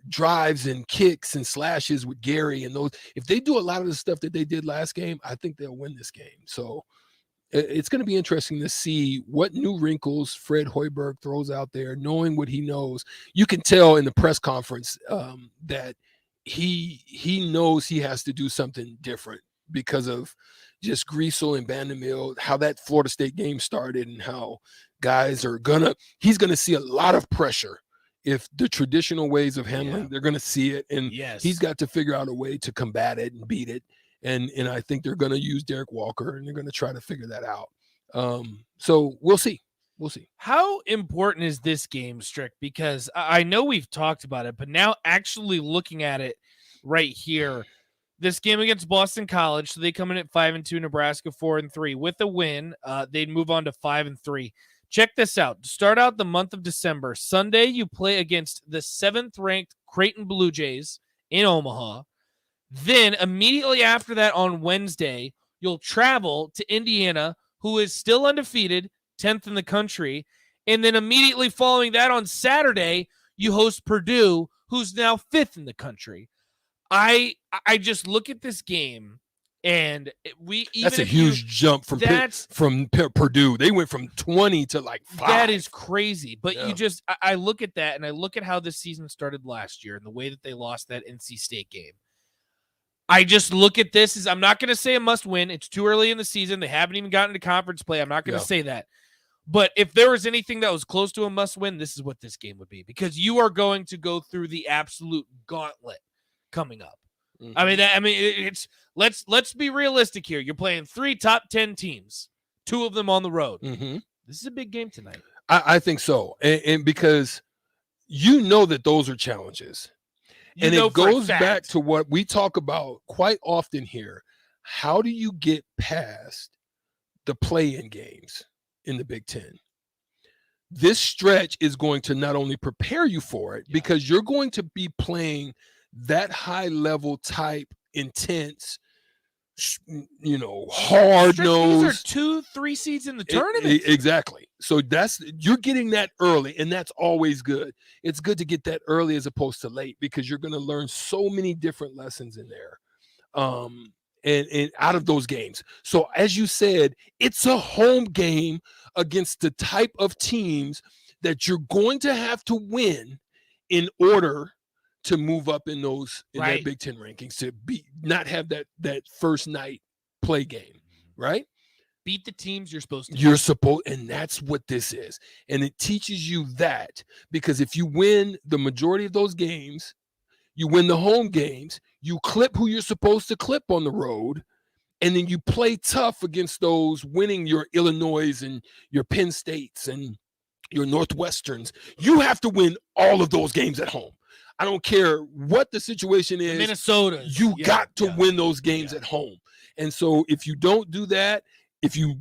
drives and kicks and slashes with Gary and those. If they do a lot of the stuff that they did last game, I think they'll win this game. So it's going to be interesting to see what new wrinkles Fred Hoiberg throws out there, knowing what he knows. You can tell in the press conference that he knows he has to do something different because of just Griesel and Vanderbilt, how that Florida State game started and how guys he's going to see a lot of pressure. If the traditional ways of handling, they're going to see it, and he's got to figure out a way to combat it and beat it. And I think they're going to use Derek Walker, and they're going to try to figure that out. So we'll see. How important is this game, Strick? Because I know we've talked about it, but now actually looking at it right here, this game against Boston College, so they come in at 5-2, Nebraska 4-3. With a win, they'd move on to 5-3. Check this out. To start out the month of December, Sunday you play against the 7th-ranked Creighton Blue Jays in Omaha. Then immediately after that on Wednesday, you'll travel to Indiana, who is still undefeated, 10th in the country. And then immediately following that on Saturday, you host Purdue, who's now 5th in the country. I just look at this game, and that's a huge jump from Purdue. They went from 20 to like 5. That is crazy. But I look at that, and I look at how this season started last year and the way that they lost that NC State game. I just look at this as, I'm not going to say a must win. It's too early in the season. They haven't even gotten to conference play. I'm not going to say that. But if there was anything that was close to a must win, this is what this game would be, because you are going to go through the absolute gauntlet coming up. Mm-hmm. It's let's be realistic here. You're playing 3 top 10 teams, 2 of them on the road. Mm-hmm. This is a big game tonight. I think so, and because that those are challenges, and it goes back to what we talk about quite often here. How do you get past the play-in games in the Big Ten? This stretch is going to not only prepare you for it, because you're going to be playing that high level type, intense, hard nose. These are 2-3 seeds in the tournament. Exactly. So you're getting that early, and that's always good. It's good to get that early as opposed to late, because you're going to learn so many different lessons in there. And out of those games. So as you said, it's a home game against the type of teams that you're going to have to win in order to move up in that Big Ten rankings, to not have that first night play game, right? Beat the teams you're supposed to. And that's what this is. And it teaches you that, because if you win the majority of those games, you win the home games, you clip who you're supposed to clip on the road, and then you play tough against those, winning your Illinois and your Penn States and your Northwesterns. You have to win all of those games at home. I don't care what the situation is. Minnesota. You got to win those games at home. And so if you don't do that, if you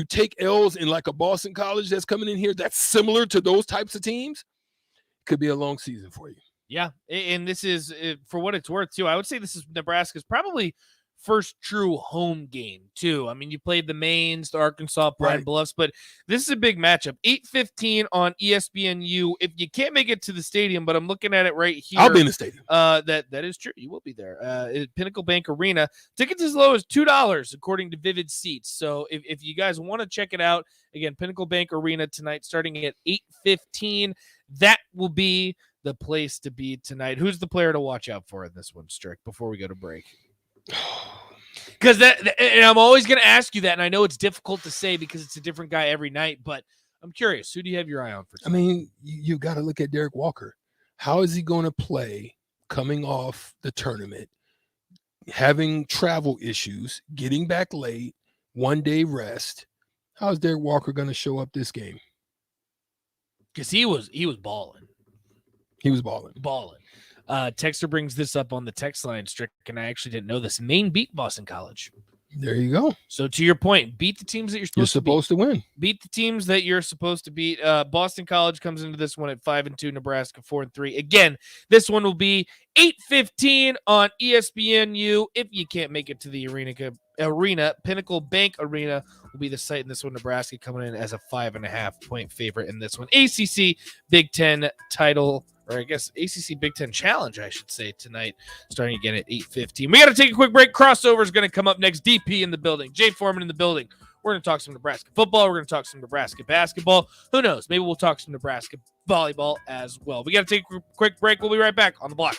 take L's in like a Boston College that's coming in here, that's similar to those types of teams, it could be a long season for you. Yeah, and this is, for what it's worth, too, I would say this is Nebraska's probably first true home game too. I mean, you played the Mains, the Arkansas Pine Bluffs, but this is a big matchup. 8:15 on ESPNU. If you can't make it to the stadium, but I'm looking at it right here. I'll be in the stadium. That is true. You will be there. At Pinnacle Bank Arena. Tickets as low as $2 according to Vivid Seats. So if you guys want to check it out, again, Pinnacle Bank Arena tonight starting at 8:15. That will be the place to be tonight. Who's the player to watch out for in this one, Strick, before we go to break? Because and I'm always going to ask you that, and I know it's difficult to say because it's a different guy every night, but I'm curious. Who do you have your eye on for tonight? I mean, you got to look at Derek Walker. How is he going to play coming off the tournament, having travel issues, getting back late, 1 day rest? How's Derek Walker going to show up this game? Because he was balling. He was balling. Texter brings this up on the text line, Strick, and I actually didn't know this. Maine beat Boston College. There you go. So to your point, beat the teams that you're supposed to win. Beat the teams that you're supposed to beat. Boston College comes into this one at 5-2, Nebraska 4-3. Again, this one will be 8:15 on ESPNU. If you can't make it to the arena, Pinnacle Bank Arena will be the site in this one. Nebraska coming in as a 5.5-point favorite in this one. ACC Big Ten title, or I guess ACC Big Ten Challenge, I should say, tonight, starting again at 8:15. We got to take a quick break. Crossover is going to come up next. DP in the building. Jay Foreman in the building. We're going to talk some Nebraska football. We're going to talk some Nebraska basketball. Who knows? Maybe we'll talk some Nebraska volleyball as well. We got to take a quick break. We'll be right back on the block.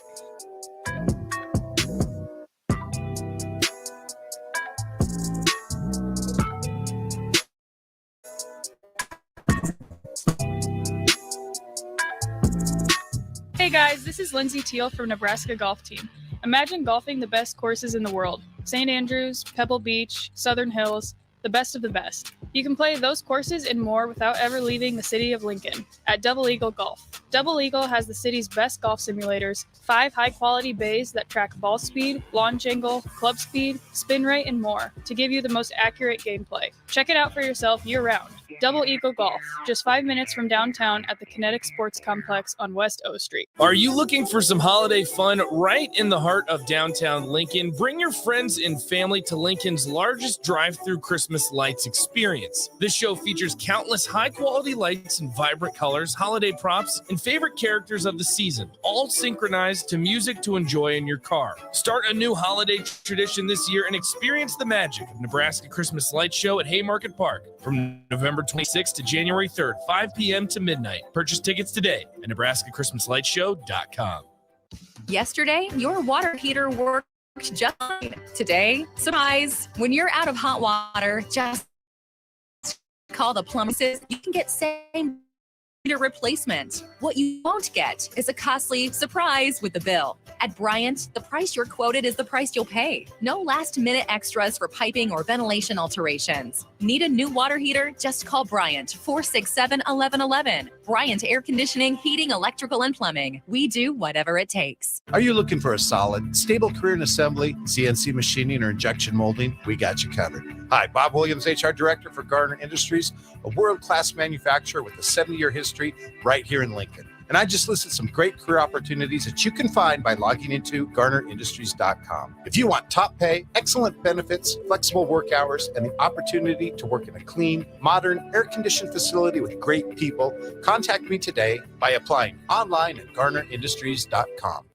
Hey guys, this is Lindsay Teal from Nebraska Golf Team. Imagine golfing the best courses in the world. St. Andrews, Pebble Beach, Southern Hills, the best of the best. You can play those courses and more without ever leaving the city of Lincoln at Double Eagle Golf. Double Eagle has the city's best golf simulators, 5 high-quality bays that track ball speed, launch angle, club speed, spin rate, and more to give you the most accurate gameplay. Check it out for yourself year-round. Double Eagle Golf, just 5 minutes from downtown at the Kinetic Sports Complex on West O Street. Are you looking for some holiday fun right in the heart of downtown Lincoln? Bring your friends and family to Lincoln's largest drive-through Christmas lights experience. This show features countless high-quality lights in vibrant colors, holiday props, and favorite characters of the season, all synchronized to music to enjoy in your car. Start a new holiday tradition this year and experience the magic of Nebraska Christmas Light Show at Haymarket Park from November 26th to January 3rd, 5 p.m. to midnight. Purchase tickets today at NebraskaChristmasLightShow.com. Yesterday, your water heater worked just fine. Today, surprise, when you're out of hot water, just call the plumbing. You can get same heater replacement. What you won't get is a costly surprise with the bill. At Bryant, the price you're quoted is the price you'll pay. No last-minute extras for piping or ventilation alterations. Need a new water heater? Just call Bryant, 467-1111. Bryant Air Conditioning, Heating, Electrical, and Plumbing. We do whatever it takes. Are you looking for a solid, stable career in assembly, CNC machining, or injection molding? We got you covered. Hi, Bob Williams, HR Director for Garner Industries, a world-class manufacturer with a 70-year history right here in Lincoln. And I just listed some great career opportunities that you can find by logging into GarnerIndustries.com. If you want top pay, excellent benefits, flexible work hours, and the opportunity to work in a clean, modern, air-conditioned facility with great people, contact me today by applying online at GarnerIndustries.com.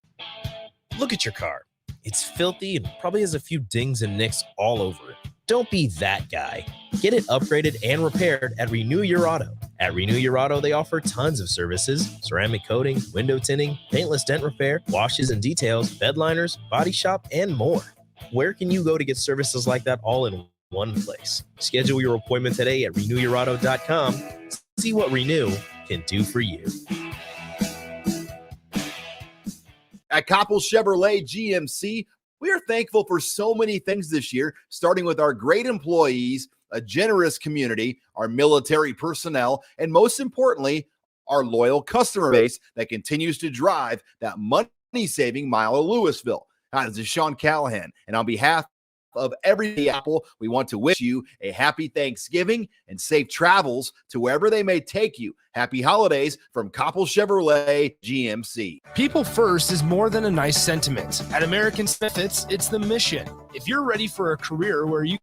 Look at your car. It's filthy and probably has a few dings and nicks all over it. Don't be that guy. Get it upgraded and repaired at Renew Your Auto. At Renew Your Auto, they offer tons of services: ceramic coating, window tinting, paintless dent repair, washes and details, bed liners, body shop, and more. Where can you go to get services like that all in one place? Schedule your appointment today at RenewYourAuto.com. See what Renew can do for you. At Koppel Chevrolet GMC, we are thankful for so many things this year, starting with our great employees, a generous community, our military personnel, and most importantly, our loyal customer base that continues to drive that money-saving mile of Louisville. Hi, this is Sean Callahan, and on behalf of Everyday Apple, we want to wish you a happy Thanksgiving and safe travels to wherever they may take you. Happy holidays from Coppel Chevrolet GMC. People first is more than a nice sentiment. At American Benefits, it's the mission. If you're ready for a career where you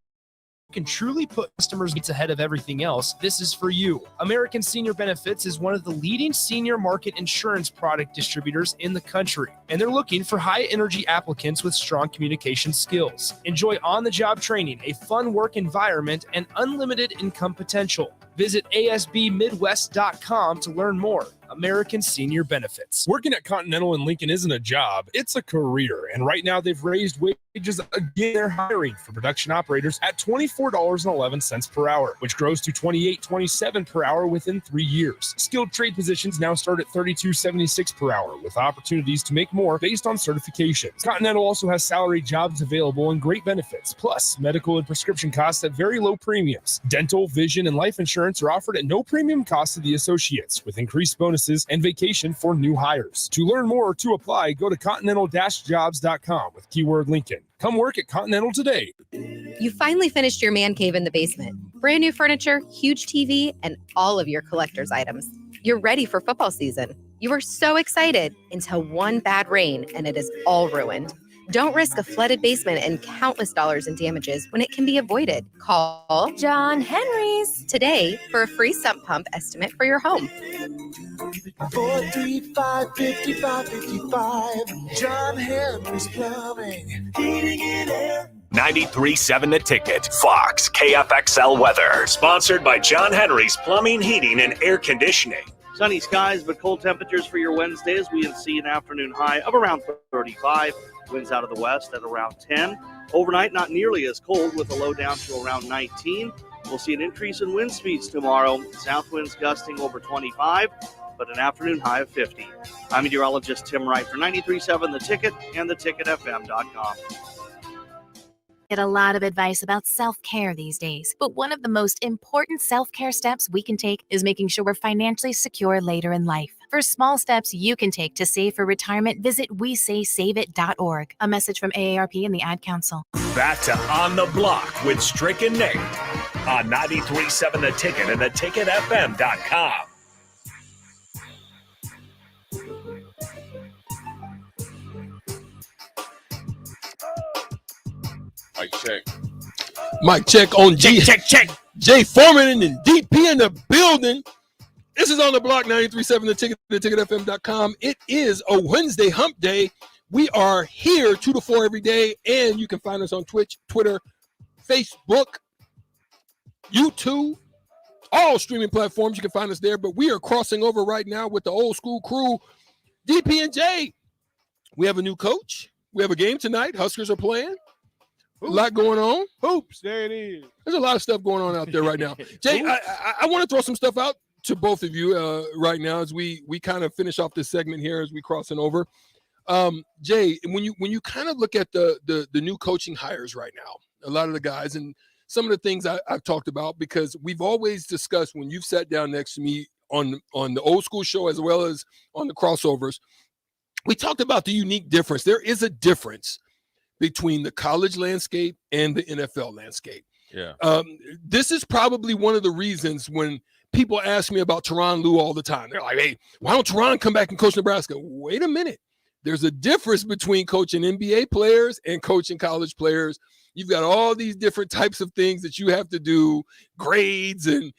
can truly put customers' needs ahead of everything else, this is for you. American Senior Benefits is one of the leading senior market insurance product distributors in the country, and they're looking for high-energy applicants with strong communication skills. Enjoy on-the-job training, a fun work environment, and unlimited income potential. Visit ASBMidwest.com to learn more. American Senior Benefits. Working at Continental in Lincoln isn't a job, it's a career. And right now they've raised wages again. They're hiring for production operators at $24.11 per hour, which grows to $28.27 per hour within 3 years. Skilled trade positions now start at $32.76 per hour, with opportunities to make more based on certifications. Continental also has salary jobs available and great benefits, plus medical and prescription costs at very low premiums. Dental, vision, and life insurance are offered at no premium cost to the associates, with increased bonuses and vacation for new hires. To learn more or to apply, go to continental-jobs.com with keyword Lincoln. Come work at Continental today. You finally finished your man cave in the basement. Brand new furniture, huge TV, and all of your collector's items. You're ready for football season. You were so excited until one bad rain and it is all ruined. Don't risk a flooded basement and countless dollars in damages when it can be avoided. Call John Henry's today for a free sump pump estimate for your home. 435-5555. John Henry's Plumbing, Heating and Air. 93.7 The Ticket, Fox, KFXL weather. Sponsored by John Henry's Plumbing, Heating, and Air Conditioning. Sunny skies, but cold temperatures for your Wednesday as we see an afternoon high of around 35. Winds out of the west at around 10. Overnight, not nearly as cold with a low down to around 19. We'll see an increase in wind speeds tomorrow. South winds gusting over 25, but an afternoon high of 50. I'm meteorologist Tim Wright for 93.7 The Ticket and theticketfm.com. Get a lot of advice about self-care these days, but one of the most important self-care steps we can take is making sure we're financially secure later in life. For small steps you can take to save for retirement, visit WeSaySaveIt.org. A message from AARP and the Ad Council. Back to On the Block with Strick and Nate on 93.7 The Ticket and theticketfm.com. Mic check. Mic check on G. Check. Jay Foreman and DP in the building. This is On the Block, 93.7 The Ticket, theticketfm.com. It is a Wednesday hump day. We are here 2 to 4 every day, and you can find us on Twitch, Twitter, Facebook, YouTube, all streaming platforms. You can find us there, but we are crossing over right now with the old school crew, DP and Jay. We have a new coach. We have a game tonight. Huskers are playing. A lot going on. Hoops, there it is. There's a lot of stuff going on out there right now. Jay, I want to throw some stuff out to both of you right now as we kind of finish off this segment here as we crossing over. Jay, when you kind of look at the new coaching hires right now, a lot of the guys and some of the things I've talked about, because we've always discussed when you've sat down next to me on the old school show as well as on the crossovers, we talked about the unique difference. There is a difference between the college landscape and the NFL landscape. Yeah. This is probably one of the reasons when people ask me about Teron Lue all the time. They're like, hey, why don't Teron come back and coach Nebraska? Wait a minute. There's a difference between coaching NBA players and coaching college players. You've got all these different types of things that you have to do, grades and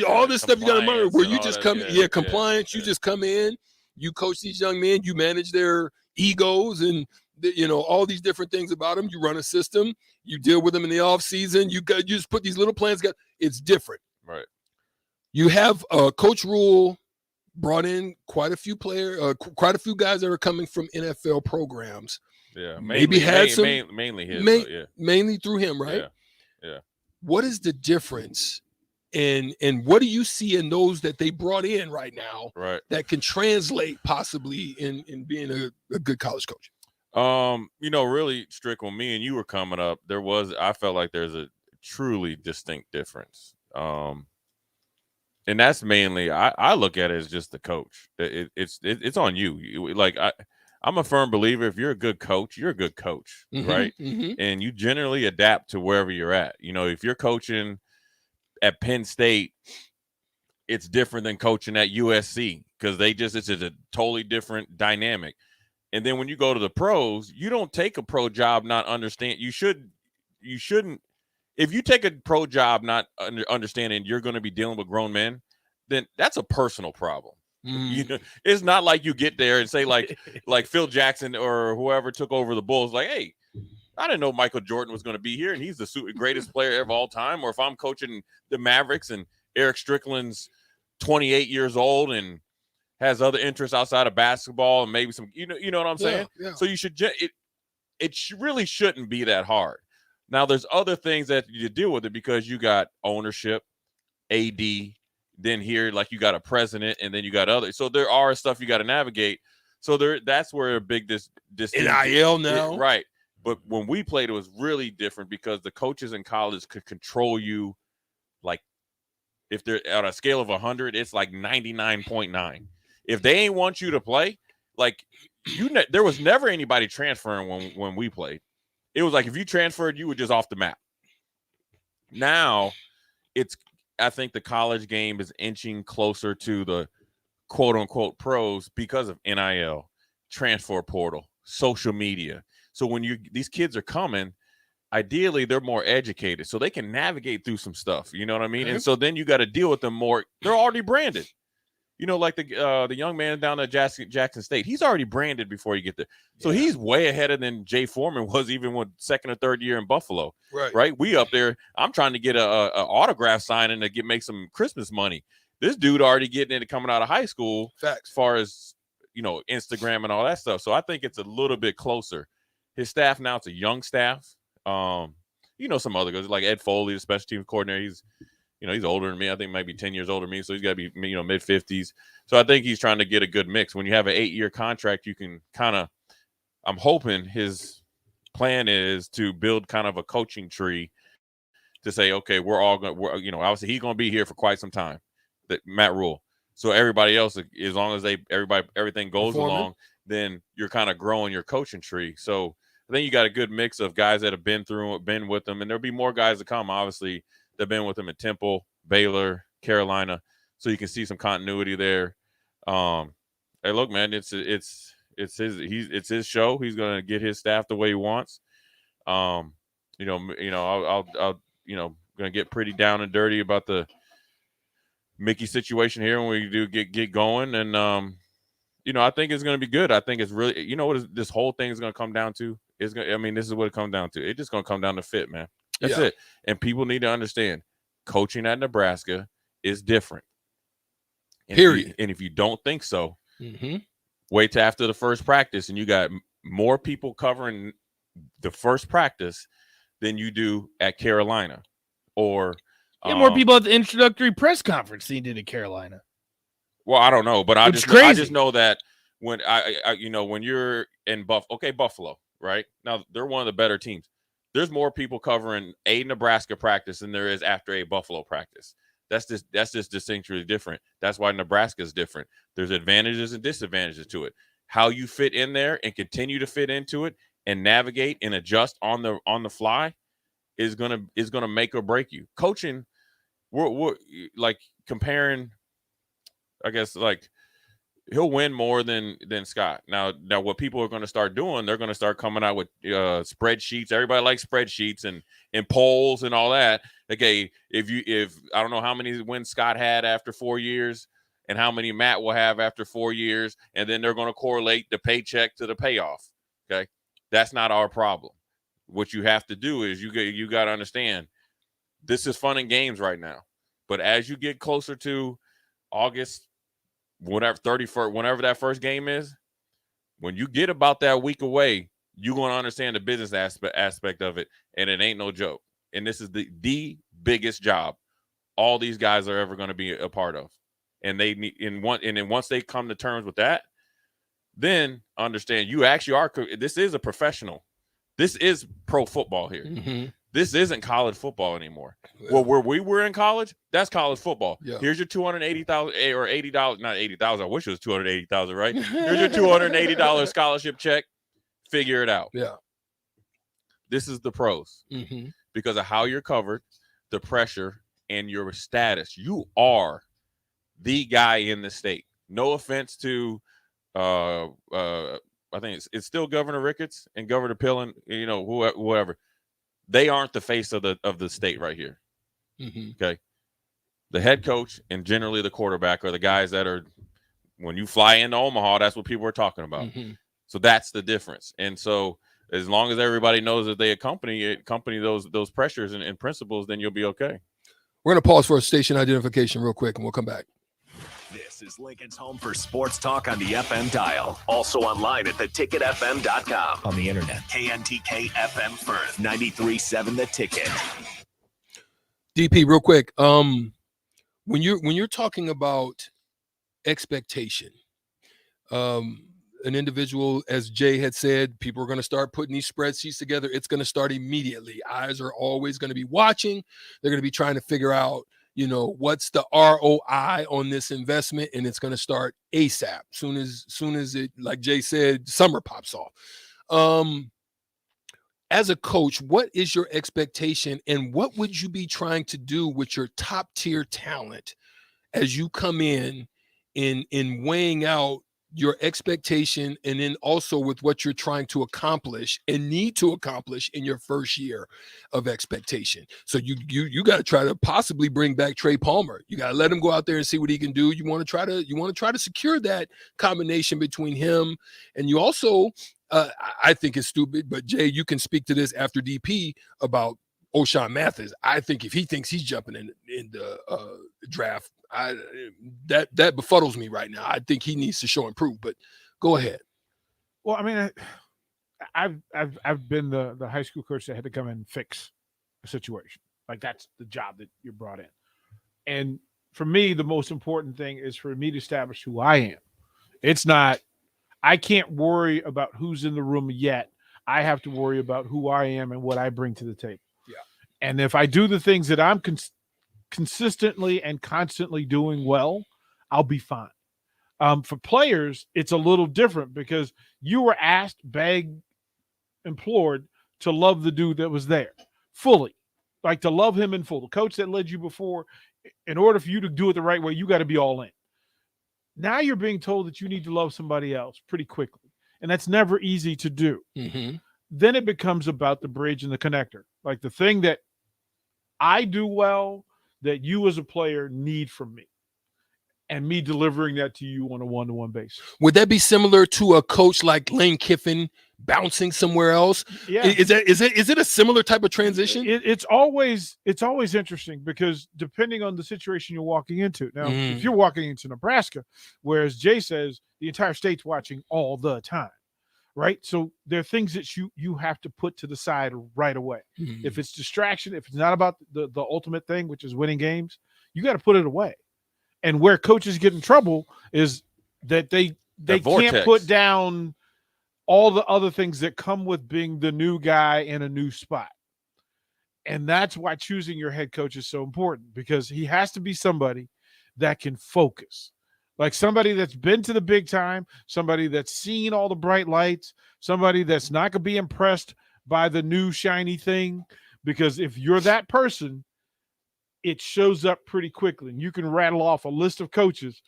all this stuff you got to monitor, where you just come, compliance. You just come in, you coach these young men, you manage their egos and all these different things about them. You run a system, you deal with them in the off season. You just put these little plans together. It's different. Right. You have Coach Rule brought in quite a few guys that are coming from NFL programs. Yeah, mainly through him, right? Yeah. What is the difference, and what do you see in those that they brought in right now, right, that can translate possibly in being a good college coach? Really, Strick, when me and you were coming up, I felt like there's a truly distinct difference. And that's mainly, I look at it as just the coach. It's on you. I'm a firm believer. If you're a good coach, you're a good coach, right? And you generally adapt to wherever you're at. You know, if you're coaching at Penn State, it's different than coaching at USC because it's a totally different dynamic. And then when you go to the pros, you don't take a pro job not understand. You shouldn't. If you take a pro job not understanding you're going to be dealing with grown men, then that's a personal problem. You know, it's not like you get there and say like Phil Jackson or whoever took over the Bulls, like, hey, I didn't know Michael Jordan was going to be here and he's the greatest player of all time. Or if I'm coaching the Mavericks and Eric Strickland's 28 years old and has other interests outside of basketball and maybe some, you know what I'm saying? Yeah. So you should really shouldn't be that hard. Now there's other things that you deal with it because you got ownership, AD. Then here, like you got a president, and then you got others. So there are stuff you got to navigate. So that's where a big NIL now, right? But when we played, it was really different because the coaches in college could control you. Like if they're on a scale of 100, it's like 99.9. If they ain't want you to play, like there was never anybody transferring when we played. It was like if you transferred, you were just off the map. Now I think the college game is inching closer to the quote unquote pros because of NIL, transfer portal, social media. So when these kids are coming, ideally they're more educated so they can navigate through some stuff. You know what I mean? And so then you got to deal with them more. They're already branded. You know, like the young man down at Jackson State, he's already branded before you get there. So he's way ahead of than Jay Foreman was even with second or third year in Buffalo. Right. We up there. I'm trying to get a autograph signing to make some Christmas money. This dude already getting into coming out of high school. Facts. As far as, you know, Instagram and all that stuff. So I think it's a little bit closer. His staff now, it's a young staff. You know, some other guys like Ed Foley, the special teams coordinator. He's older than me. I think maybe 10 years older than me. So he's got to be, mid 50s. So I think he's trying to get a good mix. When you have an 8-year contract, you can I'm hoping his plan is to build kind of a coaching tree to say, okay, obviously he's going to be here for quite some time, that Matt Rule. So everybody else, as long as everything goes along, then you're kind of growing your coaching tree. So I think you got a good mix of guys that have been with them, and there'll be more guys to come, obviously, that have been with them at Temple, Baylor, Carolina. So you can see some continuity there. Hey, look, man, it's his show. He's going to get his staff the way he wants. I'll going to get pretty down and dirty about the Mickey situation here when we do get going. And, I think it's going to be good. I think it's really, what this whole thing is going to come down to? This is what it comes down to. It's just going to come down to fit, man. That's it. And people need to understand coaching at Nebraska is different. Period. If you don't think so, wait till after the first practice and you got more people covering the first practice than you do at Carolina. Or more people at the introductory press conference than you did at Carolina. Well, I don't know, but I just know that when when you're in Buffalo, right? Now they're one of the better teams. There's more people covering a Nebraska practice than there is after a Buffalo practice. That's just distinctly different. That's why Nebraska is different. There's advantages and disadvantages to it. How you fit in there and continue to fit into it and navigate and adjust on the fly is gonna make or break you. Coaching, we're like comparing. I guess like he'll win more than Scott. Now what people are going to start doing, they're going to start coming out with spreadsheets. Everybody likes spreadsheets and polls and all that. Okay, if I don't know how many wins Scott had after 4 years and how many Matt will have after 4 years, and then they're going to correlate the paycheck to the payoff. Okay, that's not our problem. What you have to do is you got to understand this is fun and games right now, but as you get closer to August, whatever 31st, whenever that first game is, when you get about that week away, you're going to understand the business aspect of it, and it ain't no joke. And this is the biggest job all these guys are ever going to be a part of. And then once they come to terms with that, then understand you actually are. This is a professional. This is pro football here. This isn't college football anymore. Well, where we were in college, that's college football. Yeah. Here's your $280,000 or $80, not $80,000. I wish it was $280,000, right? Here's your $280 scholarship check. Figure it out. Yeah. This is the pros Mm-hmm. because of how you're covered, the pressure, and your status. You are the guy in the state. No offense to, I think it's still Governor Ricketts and Governor Pillen, whoever. They aren't the face of the state right here. Mm-hmm. Okay. The head coach and generally the quarterback are the guys that are, when you fly into Omaha, that's what people are talking about. Mm-hmm. So that's the difference. And so as long as everybody knows that they accompany those pressures and principles, then you'll be okay. We're going to pause for a station identification real quick, and we'll come back. This is Lincoln's home for sports talk on the FM dial. Also online at theticketfm.com. On the internet. KNTK FM Firth, 93.7 The Ticket. DP, real quick. When you're talking about expectation, an individual, as Jay had said, people are going to start putting these spreadsheets together. It's going to start immediately. Eyes are always going to be watching. They're going to be trying to figure out, what's the ROI on this investment, and it's going to start ASAP. Soon as it, like Jay said, summer pops off. As a coach, what is your expectation, and what would you be trying to do with your top tier talent as you come in weighing out your expectation, and then also with what you're trying to accomplish and need to accomplish in your first year of expectation? So you got to try to possibly bring back Trey Palmer. You got to let him go out there and see what he can do. You want to try to secure that combination between him, and you also I think it's stupid, but Jay, you can speak to this after DP about O'Shawn Mathis. I think if he thinks he's jumping in the draft, that befuddles me right now. I think he needs to show and prove. But go ahead. Well, I mean, I've been the high school coach that had to come in and fix a situation. Like, that's the job that you're brought in. And for me, the most important thing is for me to establish who I am. It's not, I can't worry about who's in the room yet. I have to worry about who I am and what I bring to the table. Yeah. And if I do the things that I'm consistently and constantly doing well, I'll be fine. For players, it's a little different because you were asked, begged, implored to love the dude that was there fully, like to love him in full. The coach that led you before, in order for you to do it the right way, you got to be all in. Now you're being told that you need to love somebody else pretty quickly, and that's never easy to do. Mm-hmm. Then it becomes about the bridge and the connector, like the thing that I do well that you as a player need from me, and me delivering that to you on a one-to-one basis. Would that be similar to a coach like Lane Kiffin bouncing somewhere else? Yeah. Is it a similar type of transition? It's always interesting because depending on the situation you're walking into. Now, if you're walking into Nebraska, whereas Jay says the entire state's watching all the time, right? So there are things that you have to put to the side right away. Mm-hmm. If it's distraction, if it's not about the ultimate thing, which is winning games, you got to put it away. And where coaches get in trouble is that they can't put down all the other things that come with being the new guy in a new spot. And that's why choosing your head coach is so important, because he has to be somebody that can focus. Like somebody that's been to the big time, somebody that's seen all the bright lights, somebody that's not going to be impressed by the new shiny thing. Because if you're that person, it shows up pretty quickly. And you can rattle off a list of coaches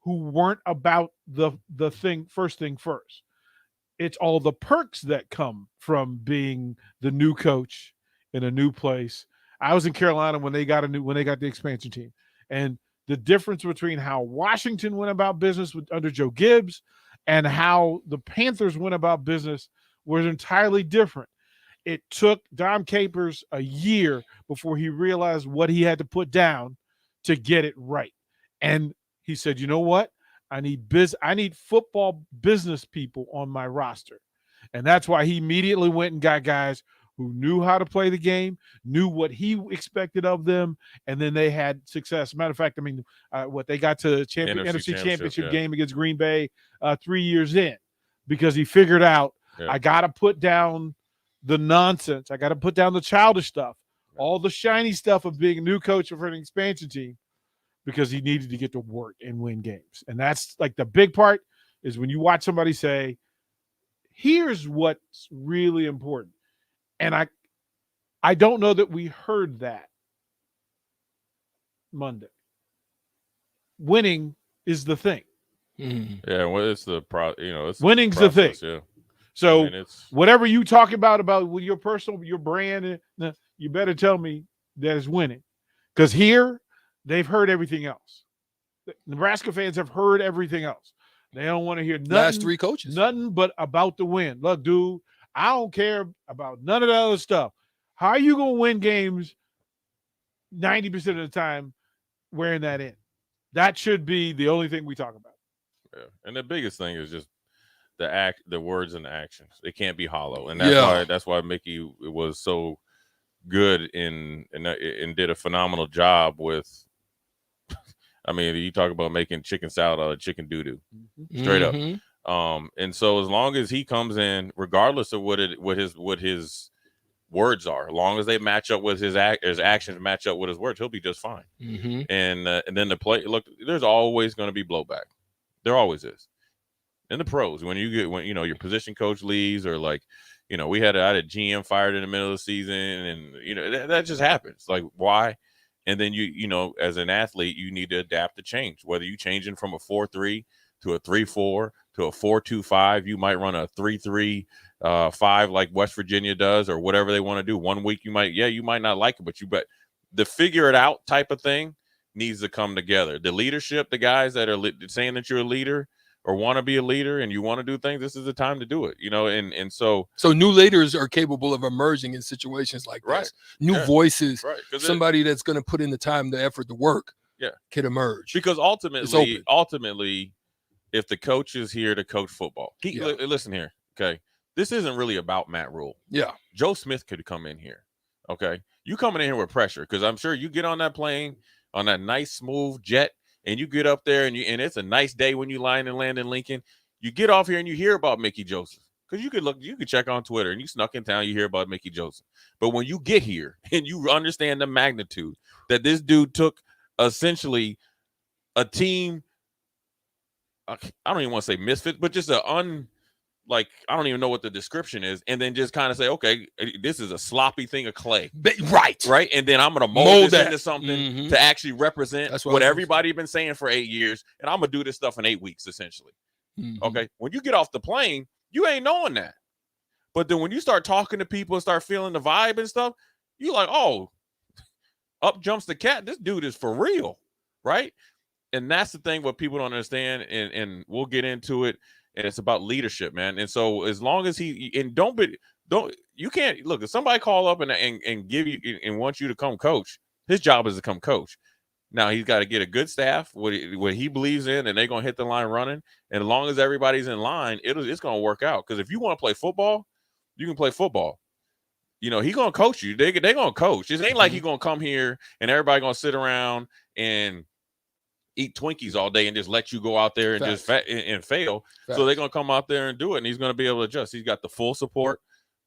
who weren't about the first thing first. It's all the perks that come from being the new coach in a new place. I was in Carolina when they got the expansion team, and the difference between how Washington went about business under Joe Gibbs and how the Panthers went about business was entirely different. It took Dom Capers a year before he realized what he had to put down to get it right. And he said, you know what? I need football business people on my roster. And that's why he immediately went and got guys who knew how to play the game, knew what he expected of them, and then they had success. Matter of fact, I mean, they got to the NFC Championship game against Green Bay 3 years in, because he figured out, I got to put down the nonsense. I got to put down the childish stuff, all the shiny stuff of being a new coach for an expansion team, because he needed to get to work and win games. And that's like the big part is when you watch somebody say, here's what's really important. And I don't know that we heard that Monday. Winning is the thing. Yeah, well, it's the it's winning's the thing. Yeah. So whatever you talk about with your personal, your brand, you better tell me that it's winning. Because here, they've heard everything else. Nebraska fans have heard everything else. They don't want to hear nothing. Last three coaches. Nothing but about the win. Look, dude, I don't care about none of that other stuff. How are you going to win games 90% of the time wearing that in? That should be the only thing we talk about. Yeah. And the biggest thing is just the words and the actions. They can't be hollow. And that's why Mickey was so good and did a phenomenal job with, I mean, you talk about making chicken salad out of chicken doo-doo, straight up. And so as long as he comes in, regardless of what his words are, as long as they match up with his actions match up with his words, he'll be just fine. And then the play, look, there's always going to be blowback. There always is. In the pros, when your position coach leaves, or like, we had a GM fired in the middle of the season, and that just happens. Like, why? And then as an athlete, you need to adapt to change. Whether you changing from a 4-3 to a 3-4 to a 4-2-5, you might run a 3-3-5 like West Virginia does, or whatever they want to do. One week you might not like it, but the figure it out type of thing needs to come together. The leadership, the guys that are saying that you're a leader or want to be a leader and you want to do things, this is the time to do it, and so new leaders are capable of emerging in situations like this. New voices, somebody that's going to put in the time, the effort, the work, can emerge. Because ultimately, if the coach is here to coach football, listen here, okay, this isn't really about Matt Rule. Yeah, Joe Smith could come in here, okay. You coming in here with pressure, because I'm sure you get on that plane on that nice smooth jet, and you get up there and it's a nice day when you land in Lincoln. You get off here and you hear about Mickey Joseph, because you could check on Twitter and you snuck in town, you hear about Mickey Joseph. But when you get here and you understand the magnitude that this dude took, essentially a team, I don't even want to say misfit, but just I don't even know what the description is, and then just kind of say, okay, this is a sloppy thing of clay. Right. And then I'm going to mold this into something to actually represent what everybody been saying for 8 years, and I'm going to do this stuff in 8 weeks, essentially. Okay. When you get off the plane, you ain't knowing that. But then when you start talking to people and start feeling the vibe and stuff, you like, oh, up jumps the cat. This dude is for real. Right. And that's the thing what people don't understand, and we'll get into it. And it's about leadership, man. And so as long as you can't look, if somebody call up and give you and wants you to come coach, his job is to come coach. Now he's got to get a good staff, what he believes in, and they're going to hit the line running. And as long as everybody's in line, it's going to work out. Because if you want to play football, you can play football. He's going to coach you. They're going to coach. It ain't like he's going to come here and everybody going to sit around and eat Twinkies all day and just let you go out there and just fail. So they're going to come out there and do it, and he's going to be able to adjust. He's got the full support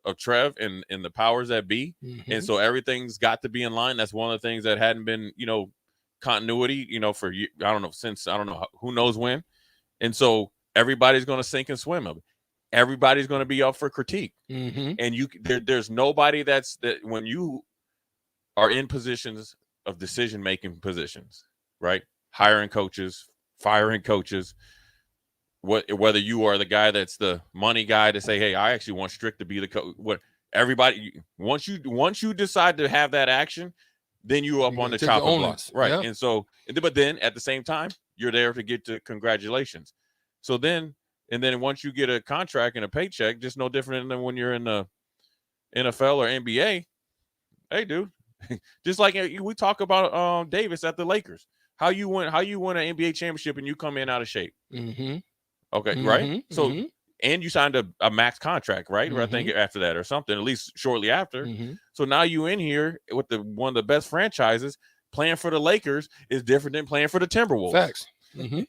of Trev and the powers that be. And so everything's got to be in line. That's one of the things that hadn't been, continuity, for, since who knows when. And so everybody's going to sink and swim. Everybody's going to be up for critique. And there's nobody that when you are in positions of decision-making positions, right? Hiring coaches, firing coaches, whether you are the guy that's the money guy to say, hey, I actually want Strick to be the coach. Everybody, once you decide to have that action, then you're up on the chopping block. Right. Yeah. And so, but then at the same time, you're there to get to congratulations. So then once you get a contract and a paycheck, just no different than when you're in the NFL or NBA. Hey, dude, just like we talk about Davis at the Lakers. How you win an NBA championship and you come in out of shape. Okay, right? So, and you signed a max contract, right? Or I think after that or something, at least shortly after. So now you in here with one of the best franchises. Playing for the Lakers is different than playing for the Timberwolves. Facts.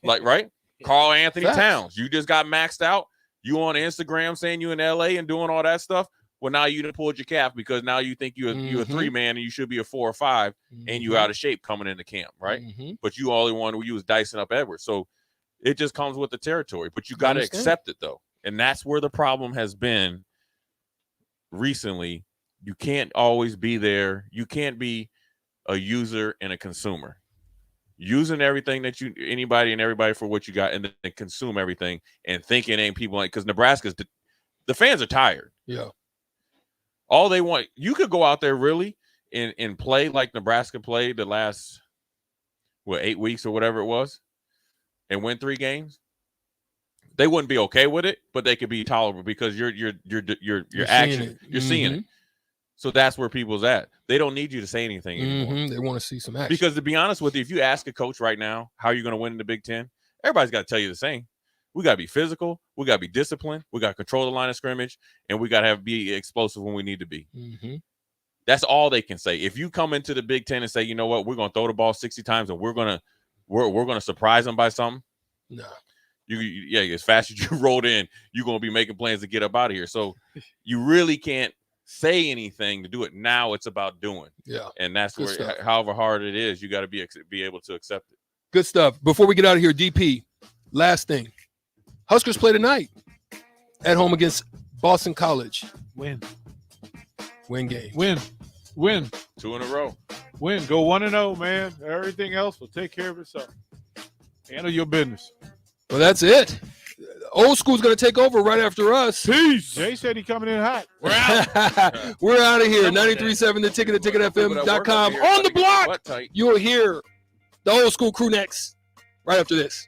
Like, right? Carl Anthony Towns. You just got maxed out. You on Instagram saying you in LA and doing all that stuff. Well, now you done pulled your calf because now you think you're a 3-man and you should be a 4 or 5, and you out of shape coming into camp, right? But you only one who you was dicing up Edwards. So it just comes with the territory. But you got to accept it, though. And that's where the problem has been recently. You can't always be there. You can't be a user and a consumer. Using everything that anybody and everybody for what you got, and then consume everything and thinking ain't people like, because Nebraska's the fans are tired. Yeah. All they want, you could go out there really and play like Nebraska played the last 8 weeks or whatever it was, and win 3 games. They wouldn't be okay with it, but they could be tolerable because you're action, you're seeing it. So that's where people's at. They don't need you to say anything anymore. They want to see some action. Because to be honest with you, if you ask a coach right now, how are you going to win in the Big Ten? Everybody's got to tell you the same. We got to be physical. We got to be disciplined. We got to control the line of scrimmage, and we got to be explosive when we need to be. That's all they can say. If you come into the Big Ten and say, you know what, we're going to throw the ball 60 times and we're going to surprise them by something. No. As fast as you rolled in, you're going to be making plans to get up out of here. So you really can't say anything to do it. Now it's about doing. Yeah. And that's where, however hard it is, you got to be able to accept it. Good stuff. Before we get out of here, DP, last thing. Huskers play tonight at home against Boston College. Win game. Win. 2 in a row. Win. Go 1-0, man. Everything else will take care of itself. Handle your business. Well, that's it. Old school's going to take over right after us. Peace. Jay said he coming in hot. We're out. We're out of here. 93.7 The Ticket, theticketfm.com. On the block, you'll hear the Old School crew next, right after this.